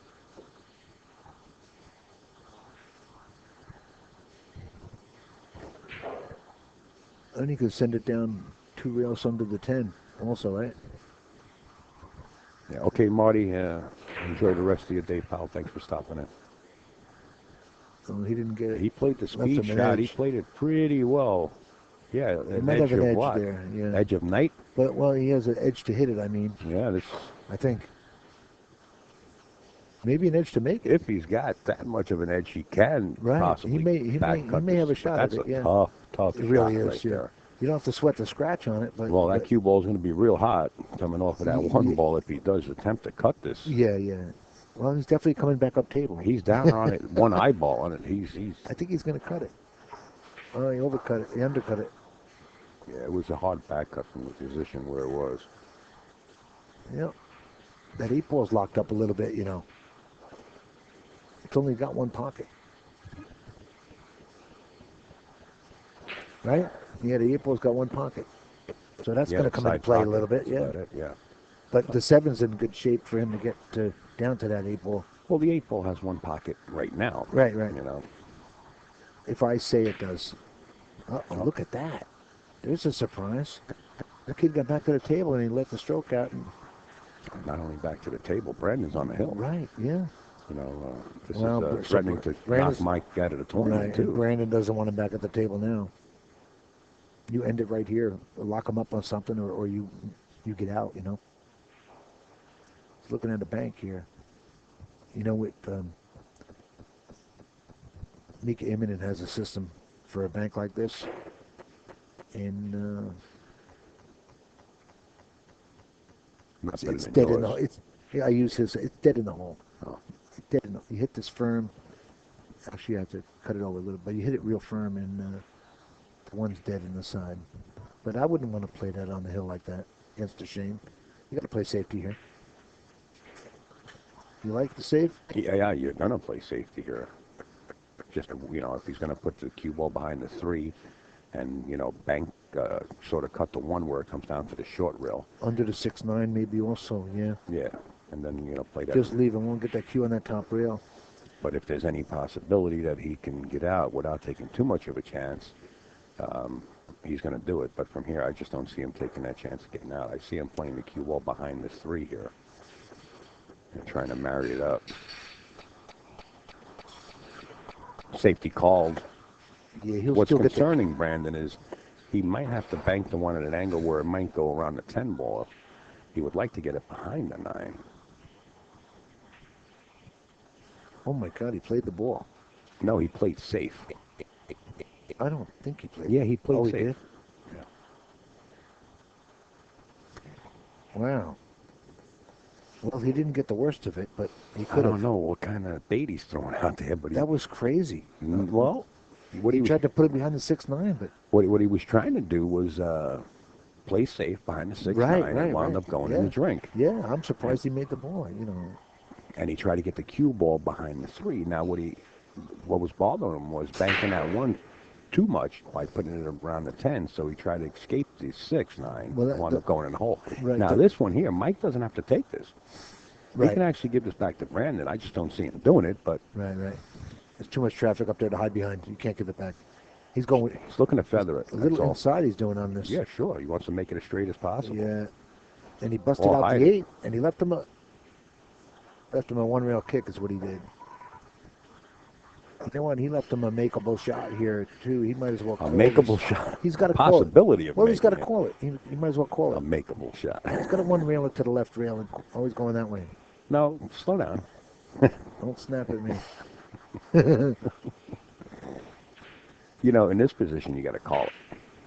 And he could send it down 2 rails under the 10 also, right? Yeah, okay, Marty. Enjoy the rest of your day, pal. Thanks for stopping in. Oh, he didn't get it. He played the Left speed him an shot. He edge. played it pretty well. Yeah, He an might edge have an of edge what? there, yeah. Edge of night? But, well, he has an edge to hit it, I mean, Yeah, this. I think. Maybe an edge to make it. If he's got that much of an edge, he can Right. possibly He back cut may have a this. But shot at that's it, yeah. a tough It really shot is, right yeah. there. You don't have to sweat the scratch on it, but... Well, that but, cue ball's going to be real hot coming off of that one Yeah. ball if he does attempt to cut this. Yeah, yeah. Well, he's definitely coming back up table. He's down on it, one eyeball on it. He's. I think he's going to cut it. Oh, he overcut it. He undercut it. Yeah, it was a hard back cut from the position where it was. Yep. That 8-ball's locked up a little bit, you know. It's only got one pocket. Right? Yeah, the 8-ball's got one pocket. So that's going to come into play a little bit, yeah. Yeah. But the 7's in good shape for him to get down to that 8-ball. Well, the 8-ball has one pocket right now. Right. You know. If I say it does. Uh-oh, look at that. There's a surprise. The kid got back to the table and he let the stroke out. And... Not only back to the table, Brandon's on the hill. Right, yeah. You know, this Well, is threatening to Brandon's- knock Mike out of the tournament, Right, too. and Brandon doesn't want him back at the table now. You end it right here, lock him up on something, or you get out, you know. He's looking at the bank here. You know, with Mika Immonen has a system for a bank like this. And it's dead in the hole. I use his, it's dead in the hole. Oh. It's dead in the, you hit this firm. Actually, you have to cut it over a little, but you hit it real firm, and the one's dead in the side. But I wouldn't want to play that on the hill like that against Dechaine. You got to play safety here. You like the safe? Yeah, you're going to play safety here. Just, you know, if he's going to put the cue ball behind the 3 and, you know, bank, sort of cut the 1 where it comes down to the short rail. Under the 6-9 maybe also, yeah. Yeah, and then, you know, play that. Just leave him. Won't get that cue on that top rail. But if there's any possibility that he can get out without taking too much of a chance, he's going to do it. But from here, I just don't see him taking that chance of getting out. I see him playing the cue ball behind this 3 here. And trying to marry it up. Safety called. Yeah, he'll What's still get concerning Brandon is he might have to bank the one at an angle where it might go around the 10 ball. He would like to get it behind the 9. Oh my God, he played the ball. No, he played safe. I don't think he played. Yeah, he played He safe. did? Yeah. Wow. Well, he didn't get the worst of it, but he I could have. don't know what kind of bait he's throwing out there, but That was crazy. well, what He he was tried to put it behind the 6-9, but what he was trying to do was play safe behind the 6-9 and wound up going in the drink. yeah, I'm surprised he made the ball. You know, And he tried to get the cue ball behind the 3. Now what was bothering him was banking that 1 too much by putting it around the 10. So he tried to escape the 6-9 Well, and wound up going in the hole. Right, Now this one here, Mike doesn't have to take this. Right. He can actually give this back to Brandon. I just don't see him doing it, but right. There's too much traffic up there to hide behind. You can't give it back. He's going he's looking to feather it. a little that's all. inside. He's doing on this. Yeah, sure. He wants to make it as straight as possible. Yeah. And he busted Or out hide the it. 8, and he left him a 1-rail kick is what he did. You know what? He left him a makeable shot here too. He might as well call A makeable this. shot. He's got to call it. Possibility of Well, he's got to making it. call it. He might as well call A it. makeable shot. He's got to 1-rail it to the left rail and always going that way. No, slow down. Don't snap at me. You know, in this position, you got to call it.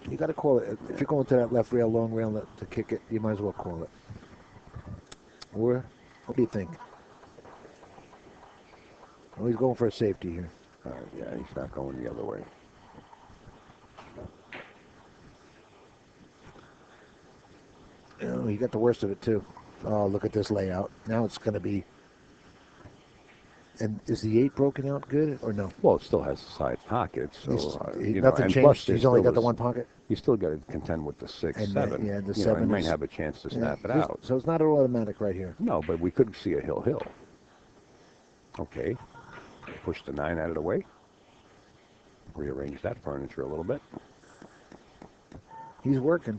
You got to call it. If you're going to that left rail, long rail to kick it, you might as well call it. Or, what do you think? Oh, he's going for a safety here. Yeah, he's not going the other way. Oh, he got the worst of it too. Oh, look at this layout. Now it's going to be. And is the 8 broken out good or no? Well, it still has the side pockets, so you know, Nothing and changed. plus He's there only still got the is- 1 pocket. You still got to contend with the 6, And 7. yeah, the you 7 know, he might is- have a chance to snap it This- out. So it's not automatic right here. No, but we could see a hill. Okay. Push the 9 out of the way. Rearrange that furniture a little bit. He's working.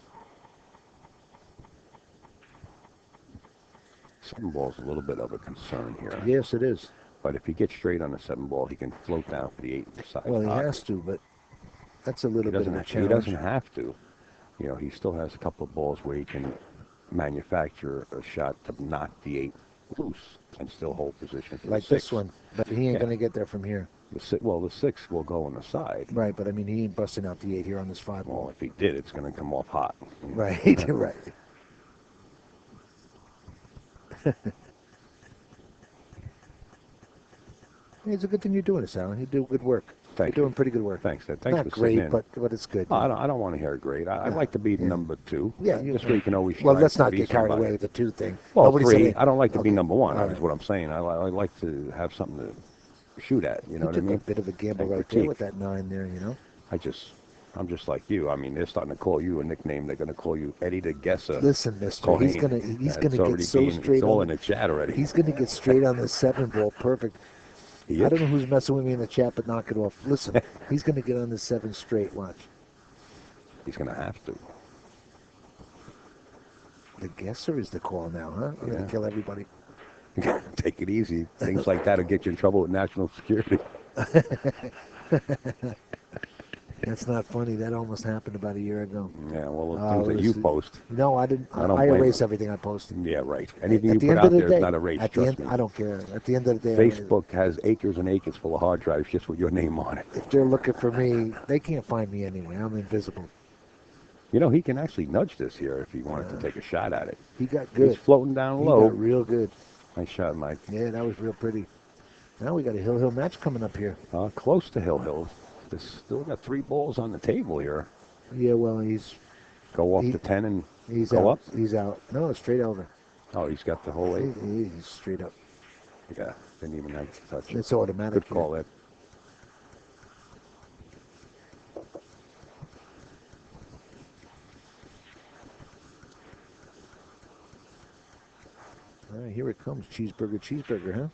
7 ball's a little bit of a concern here. Yes, it is. But if he gets straight on the 7 ball, he can float down for the 8 side. Well, he pocket. has to, but that's a little bit of a He challenge. doesn't have to. He still has a couple of balls where he can manufacture a shot to knock the 8 loose and still hold position for Like the 6. this one, but he ain't going to get there from here. The 6 will go on the side. Right, but I mean, he ain't busting out the 8 here on this 5 Well, ball. if he did, it's going to come off hot. Right, right. It's a good thing you're doing this, Alan. You do good work. Thank You're you. doing pretty good work. Thanks. Thanks Not for great, sitting in. but it's good. Oh, I don't want to hear great. I'd like to be number 2. Yeah, This way you can always well, strive let's to not be get carried somebody. away with the 2 thing. Well, Nobody 3. said I don't like to be okay. number 1. All That's right. what I'm saying. I like to have something to shoot at. You know what I took mean? a bit of a gamble And right critique. there with that 9 there, you know? I'm just like you. I mean, they're starting to call you a nickname. They're going to call you Eddie the Guesser. Listen, mister, Cohen. he's gonna It's get already so straight It's all on in the chat already. He's gonna get straight on the 7 ball perfect. I don't know who's messing with me in the chat, but knock it off. Listen, he's gonna get on the 7 straight, watch. He's going to have to. The guesser is the call now, huh? I'm gonna kill everybody. Take it easy. Things like that will get you in trouble with national security. That's not funny. That almost happened about a year ago. Yeah, well, the things that you post. No, I didn't. I don't I blame erase you. everything I posted. Yeah, right. Anything At you the put end out of the there is day, not erased, at the trust end, me. I don't care. At the end of the day, Facebook has acres and acres full of hard drives just with your name on it. if they're looking for me, they can't find me anyway. I'm invisible. He can actually nudge this here if he wanted to take a shot at it. He got good. He's floating down He low. got real good. Nice shot, Mike. Yeah, that was real pretty. Now we got a Hill match coming up here. Close to Hill. This still got 3 balls on the table here. Yeah, well, he's Go off to 10 and out. go up. He's out. No, it's straight over. Oh, he's got the whole 8. He's straight up. Yeah, didn't even have to touch it. It's automatic. Good call, Ed. All right, here it comes. Cheeseburger, huh?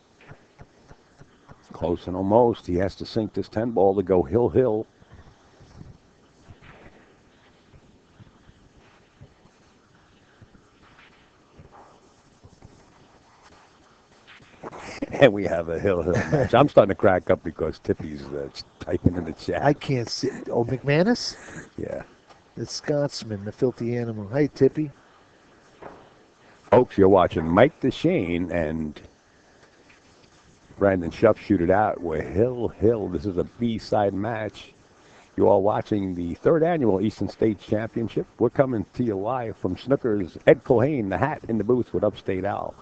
Close and almost. He has to sink this 10 ball to go Hill. And we have a Hill match. I'm starting to crack up because Tippy's typing in the chat. I can't see. Oh, McManus? Yeah. The Scotsman, the filthy animal. Hey, Tippy. Folks, you're watching Mike Dechaine and Brandon Shuff shoot it out with Hill. This is a B-side match. You are watching the 3rd annual Eastern States Championship. We're coming to you live from Snookers. Ed Cohen, the hat in the booth with Upstate Al.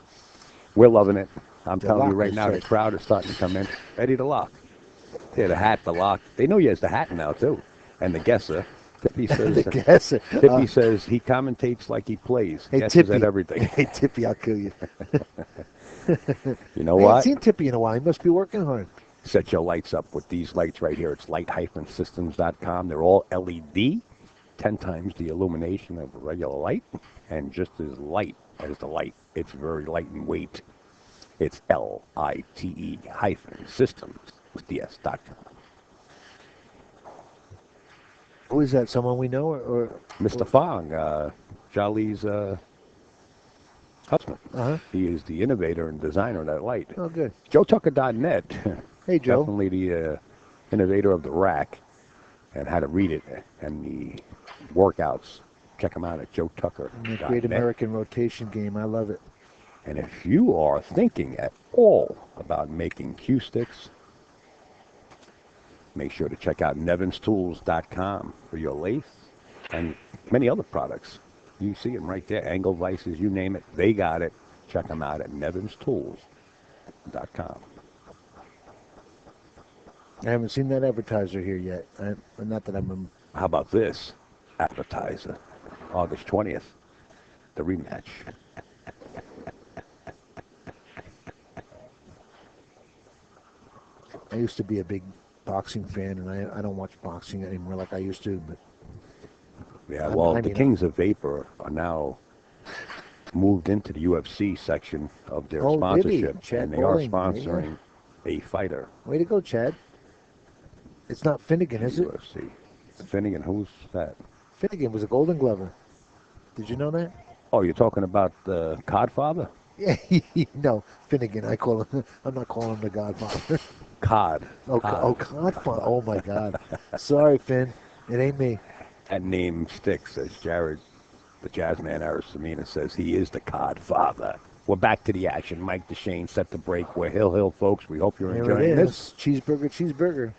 We're loving it. I'm telling you right now, the crowd is starting to come in. Ready to lock. Yeah, the hat, the lock. They know he has the hat now, too. And the guesser. Tippy says, The guesser. Tippy says he commentates like he plays. Hey, Guesses Tippy. at everything. Hey, Tippy, I'll kill you. You know I what? haven't seen Tippy in a while. He must be working hard. Set your lights up with these lights right here. It's light-systems.com. They're all LED, 10 times the illumination of a regular light, and just as light as the light. It's very light in weight. It's LITE-systems.com. Who is that? Someone we know? Or Mr. Fong, Jolly's husband. Uh-huh. He is the innovator and designer of that light. Oh, good. JoeTucker.net. Hey, Joe. Definitely the innovator of the rack and how to read it and the workouts. Check them out at JoeTucker.net. The Great American Rotation Game. I love it. And if you are thinking at all about making cue sticks, make sure to check out nevinstools.com for your lathe and many other products. You see them right there, angle vices, you name it, they got it. Check them out at nevinstools.com. I haven't seen that advertiser here yet. Not that I'm... How about this appetizer? August 20th, the rematch. I used to be a big boxing fan, and I don't watch boxing anymore like I used to. But yeah, well, the Kings of Vapor are now moved into the UFC section of their sponsorship, and they are sponsoring a fighter. Way to go, Chad. It's not Finnegan, is it? UFC. Finnegan, who's that? Finnegan was a Golden Glover. Did you know that? Oh, you're talking about the Codfather? Yeah, no, Finnegan. I'm not calling him the Godfather. Cod. Oh, Cod. Godfather. Oh my God. Sorry, Finn. It ain't me. That name sticks, as Jared, the jazzman Arisamina, says he is the Codfather. We're back to the action. Mike Dechaine set the break. We're Hill, folks. We hope you're There it enjoying this. is. Cheeseburger, cheeseburger.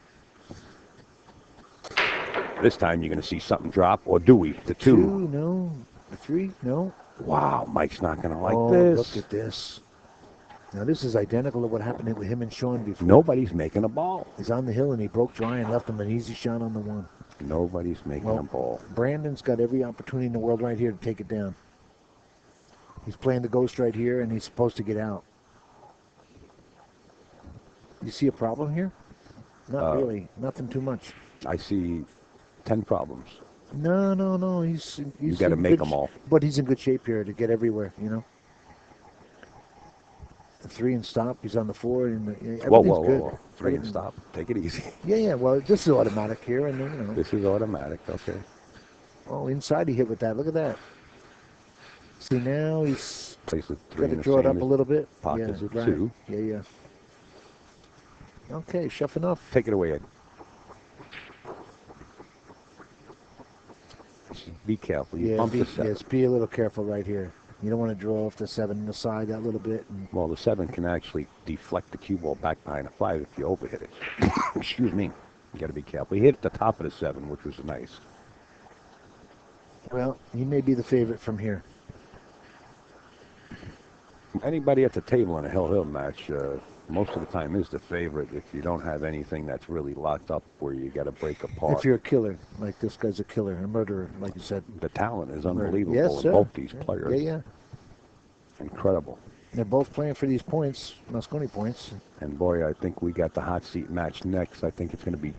This time you're going to see something drop, or do we? The two. Two, no. The three, no. Wow, Mike's not going to like Oh, this. look at this. Now, this is identical to what happened with him and Sean before. Nobody's making a ball. He's on the hill, and he broke dry and left him an easy shot on the one. Nobody's making a ball. Brandon's got every opportunity in the world right here to take it down. He's playing the ghost right here, and he's supposed to get out. You see a problem here? Not really. Nothing too much. I see 10 problems. No. He's You got to make them all. But he's in good shape here to get everywhere, you know. The 3 and stop. He's on the 4, and everything's good. Whoa. 3 and stop. Take it easy. Yeah. Well, this is automatic here, and then, you know. This is automatic. Okay. Oh, inside he hit with that. Look at that. See, now he's Places 3 got to in the draw it up same a little bit. pockets Yeah, of right. 2. Yeah. Okay, Shuff enough. Take it away, Ed. Be careful. You bump the 7. Yes, be a little careful right here. You don't want to draw off the 7 on the side that little bit. And Well, the 7 can actually deflect the cue ball back behind a 5 if you overhit it. Excuse me. You got to be careful. He hit the top of the 7, which was nice. well, he may be the favorite from here. Anybody at the table in a Hill match, most of the time is the favorite if you don't have anything that's really locked up where you got to break apart. If you're a killer, like this guy's a killer, a murderer, like you said. The talent is unbelievable Yes, in sir. both these players. Yeah. Incredible. They're both playing for these points, Moscone points. And boy, I think we got the hot seat match next. I think it's going to be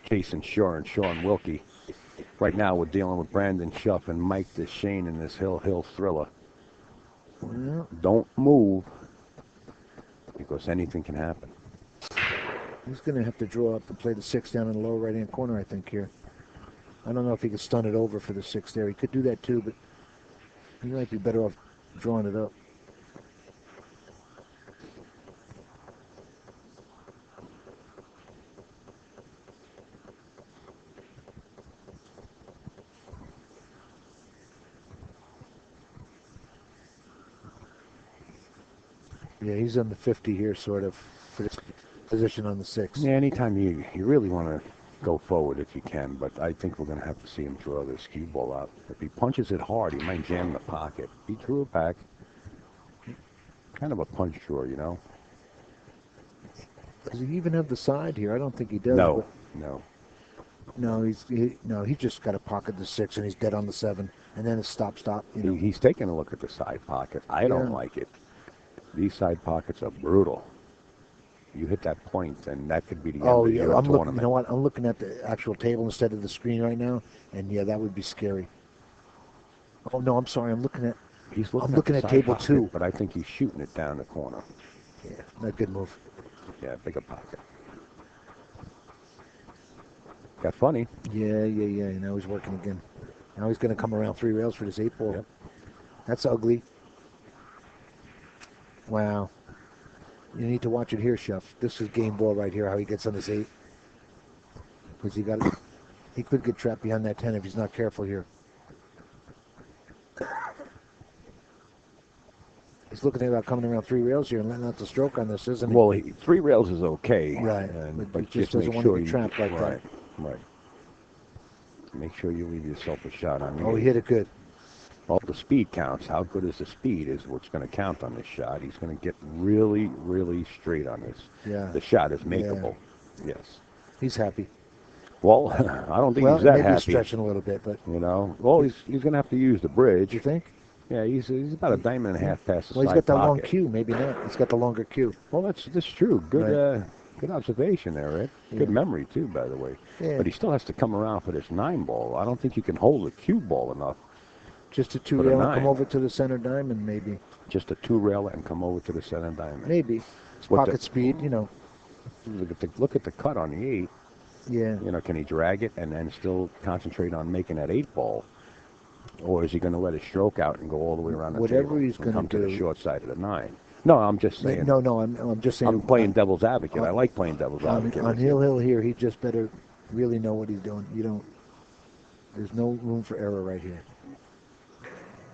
Jason Shore and Sean Wilkie. Right now, we're dealing with Brandon Shuff and Mike Dechaine in this Hill thriller. Well, Don't move, because anything can happen. he's going to have to draw up and play the 6 down in the lower right-hand corner, I think, here. I don't know if he can stun it over for the 6 there. He could do that, too, but he might be better off drawing it up. Yeah, he's on the 50 here, sort of, for this position on the 6. Yeah, anytime you really want to go forward if you can, but I think we're going to have to see him draw this cue ball out. If he punches it hard, he might jam the pocket. He threw it back. Kind of a punch drawer, you know? Does he even have the side here? I don't think he does. No. No, he just got to pocket the 6, and he's dead on the 7, and then it's stop. You know. He's taking a look at the side pocket. I don't like it. These side pockets are brutal. You hit that point, and that could be the end of your tournament. You know what? I'm looking at the actual table instead of the screen right now, and yeah, that would be scary. Oh no, I'm sorry. I'm looking at table pocket, 2. But I think he's shooting it down the corner. Yeah, not good move. Yeah, bigger pocket. Got funny. Yeah. Now he's working again. Now he's going to come around 3 rails for this 8 ball. Yep. That's ugly. Wow. You need to watch it here, Shuff. This is game ball right here, how he gets on this 8. Because he could get trapped behind that 10 if he's not careful here. He's looking about coming around 3 rails here and letting out the stroke on this, isn't he? Well, 3 rails is okay. Right. But he just doesn't make want sure to be trapped like that. Right. Make sure you leave yourself a shot. I mean, Oh, he hit it good. Well, the speed counts. How good is the speed is what's going to count on this shot. He's going to get really, really straight on this. Yeah. The shot is makeable. Yeah. Yes. He's happy. Well, I don't think he's that maybe happy. He's stretching a little bit, but Well, he's going to have to use the bridge. you think? Yeah, he's about a diamond and a half past the Well, he's side got that pocket. long cue. Maybe not. He's got the longer cue. Well, that's true. Good, Right. good observation there, Ed. Yeah. Good memory too, by the way. Yeah. But he still has to come around for this 9 ball. I don't think you can hold a cue ball enough. Just a 2 For the rail and 9. come over to the center diamond, maybe. Just a 2 rail and come over to the center diamond. Maybe. It's What pocket speed, you know. Look at the cut on the 8. Yeah. Can he drag it and then still concentrate on making that 8 ball? Or is he going to let his stroke out and go all the way around the Whatever table he's and gonna come to the do- short side of the 9? No, I'm just Yeah, saying. no, I'm just saying. I'm playing devil's advocate. I like playing devil's advocate. On with you. Hill here, he just better really know what he's doing. You don't. There's no room for error right here.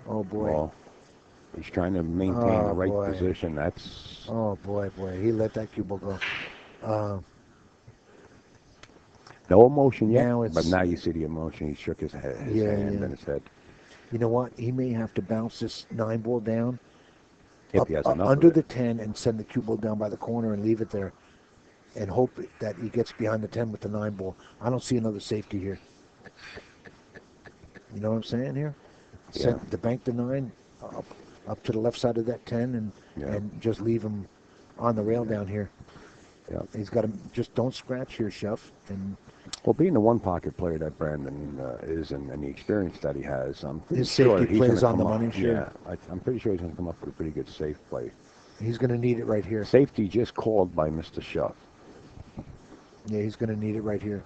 Oh boy. Well, he's trying to maintain the right boy. position. That's Oh boy. He let that cue ball go. no emotion yet. Now it's- But now you see the emotion. He shook his head, his Yeah, hand yeah. and his head. You know what? He may have to bounce this 9 ball down If he has enough under of the it. 10 and send the cue ball down by the corner and leave it there, and hope that he gets behind the 10 with the 9 ball. I don't see another safety here. You know what I'm saying here? Yeah. The bank the 9 up to the left side of that 10 and just leave him on the rail down here. Yeah. He's got to just don't scratch here, Shuff. And Well, being the one pocket player that Brandon is and the experience that he has, I'm pretty His sure safety he's plays gonna on the come up- money, sure. Yeah, I'm pretty sure he's going to come up with a pretty good safe play. he's going to need it right here. Safety just called by Mr. Shuff. Yeah, he's going to need it right here.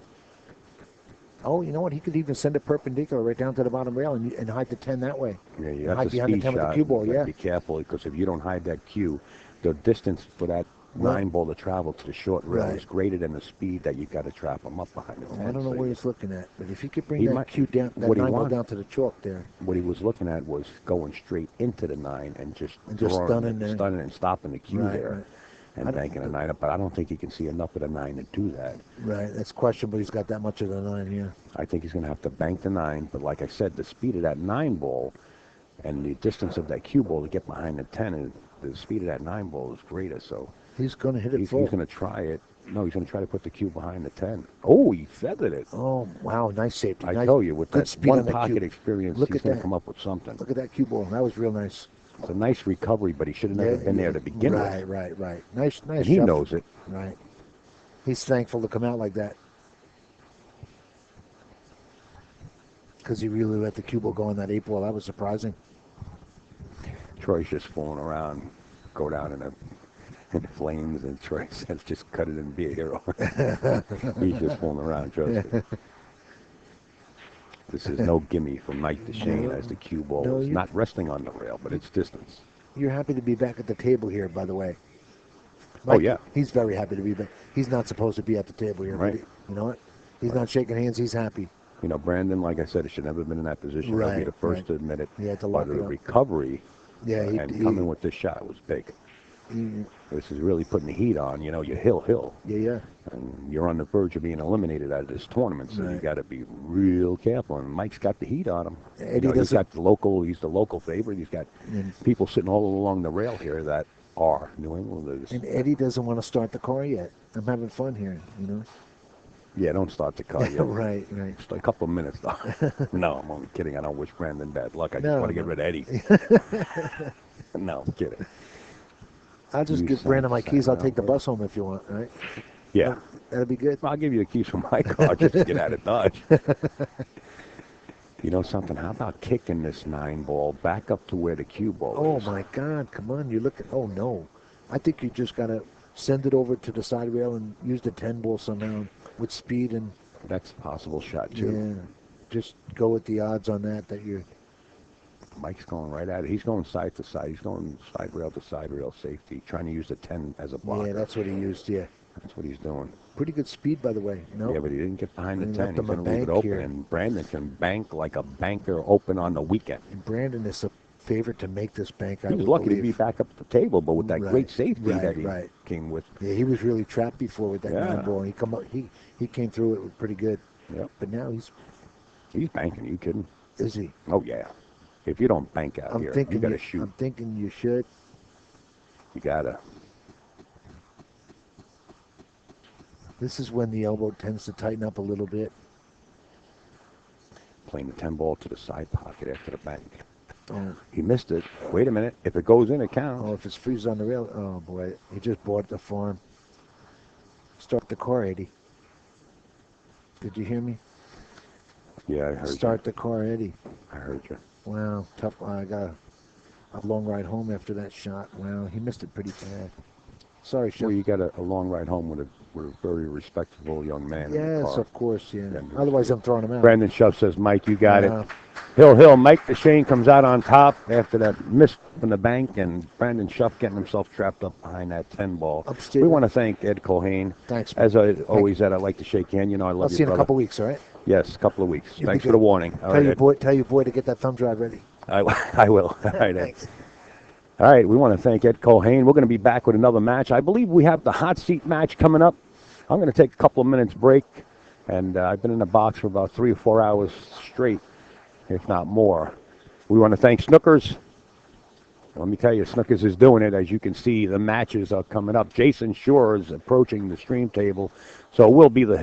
Oh, you know what? He could even send it perpendicular right down to the bottom rail and hide the 10 that way. Yeah, And that's hide a behind the speed 10 with the shot. cue ball, You gotta yeah. Be careful because if you don't hide that cue, the distance for that Well- 9 ball to travel to the short rail Right. is greater than the speed that you got to trap him up behind the 10. I don't know So where he's looking at, but if he could bring He that might- cue down, that what he 9 ball wants- down to the chalk there. what he was looking at was going straight into the 9 and just stunning it. stunning and stopping the cue Right, there right. I and don't- banking a 9 up. But I don't think he can see enough of the 9 to do that. Right, that's questionable. He's got that much of the 9 here. I think he's going to have to bank the 9. But like I said, the speed of that 9 ball and the distance of that cue ball to get behind the 10, and the speed of that 9 ball is greater. So He's going to hit it he's full. going to try it. No, he's going to try to put the cue behind the 10. Oh, he feathered it. Oh, wow, nice safety. I nice, tell you, with good that speed on one the pocket cue. experience, Look he's at going to that. come up with something. Look at that cue ball. That was real nice. It's a nice recovery, but he should have never been there to begin with. Right. Nice, And he Shuff. knows it. Right. He's thankful to come out like that. Because he really let the cue ball go on that 8 ball. That was surprising. Troy's just fooling around, go down in flames, and Troy says, just cut it and be a hero. He's just fooling around, trust me. This is no gimme from Mike Dechaine as the cue ball No, is you- not resting on the rail, but it's distance. You're happy to be back at the table here, by the way. Oh, yeah. He's very happy to be back. He's not supposed to be at the table here. Right. But you know what? He's not shaking hands. He's happy. You know, Brandon, like I said, he should never have been in that position. He'll be Right, the first right. to admit it. He had to But lock it the up. recovery Yeah, and coming with this shot was big. he- This is really putting the heat on. You know, you're hill. yeah. And you're on the verge of being eliminated out of this tournament, so you Right. got to be real careful. And Mike's got the heat on him. Eddie He's doesn't- got he's the local favorite. He's got And- people sitting all along the rail here that are New Englanders. And Eddie doesn't want to start the car yet. I'm having fun here, you know? Yeah, don't start the car yet. Right. Just a couple of minutes, though. No, I'm only kidding. I don't wish Brandon bad luck. I just No, want to get no. rid of Eddie. No, I'm kidding. I'll just You give Brandon my sound keys. I'll sad, take the okay. bus home if you want, all right? Yeah. That'll be good. I'll give you the keys for my car just to get out of Dodge. You know something? How about kicking this 9 ball back up to where the cue ball Oh, is? my God. Come on. You're looking. Oh, no. I think you just got to send it over to the side rail and use the 10 ball somehow with speed and, That's a possible shot, too. yeah, just go with the odds on that you're. Mike's going right at it. He's going side to side. He's going side rail to side rail safety, trying to use the 10 as a blocker. Yeah, that's what he used, yeah. That's what he's doing. Pretty good speed, by the way. No? Yeah, but he didn't get behind the And 10. left He's him a going to leave it bank open, here. and Brandon can bank like a banker open on the weekend. And Brandon is a favorite to make this bank, I He was would lucky to be believe. back up at the table, but with that Right, great safety right, that he right. came with. Yeah, he was really trapped before with that Yeah. 9 ball. He came through it pretty good. Yep. But now He's banking. You kidding? is he? Oh, yeah. If you don't bank out I'm here, thinking you got to shoot. I'm thinking you should. You got to. This is when the elbow tends to tighten up a little bit. Playing the 10 ball to the side pocket after the bank. Oh, He missed it. Wait a minute. If it goes in, it counts. oh, if it's freezes on the rail, oh boy, he just bought the farm. Start the car, Eddie. Did you hear me? Yeah, I heard Start the car, Eddie. you. I heard you. Wow, tough. I got a long ride home after that shot. Wow, he missed it pretty bad. Sorry, Shuff. Well, you got a long ride home with a very respectable young man in the Yes, car. of course, yeah. Yeah, Otherwise, I'm throwing him out. Brandon Shuff says, Mike, you got it. Hill. Mike Dechaine comes out on top after that miss from the bank, and Brandon Shuff getting himself trapped up behind that 10 ball. Upstairs. We want to thank Ed Colhane. Thanks, man. As I always said, I'd like to shake hand. You know, I I'll love see you, you in a brother. couple weeks, all right? Yes, a couple of weeks. You'll Thanks be for the good. warning. All Tell right, your boy to get that thumb drive ready. I will. All right, Ed. Thanks. All right, we want to thank Ed Colhane. We're going to be back with another match. I believe we have the hot seat match coming up. I'm going to take a couple of minutes break, and I've been in the box for about 3 or 4 hours straight, if not more. We want to thank Snookers. Let me tell you, Snookers is doing it. As you can see, the matches are coming up. Jason Shore is approaching the stream table, so it will be the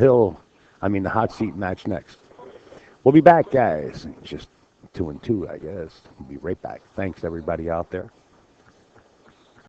hot seat match next. We'll be back, guys. Just 2 and 2, I guess. We'll be right back. Thanks, everybody out there.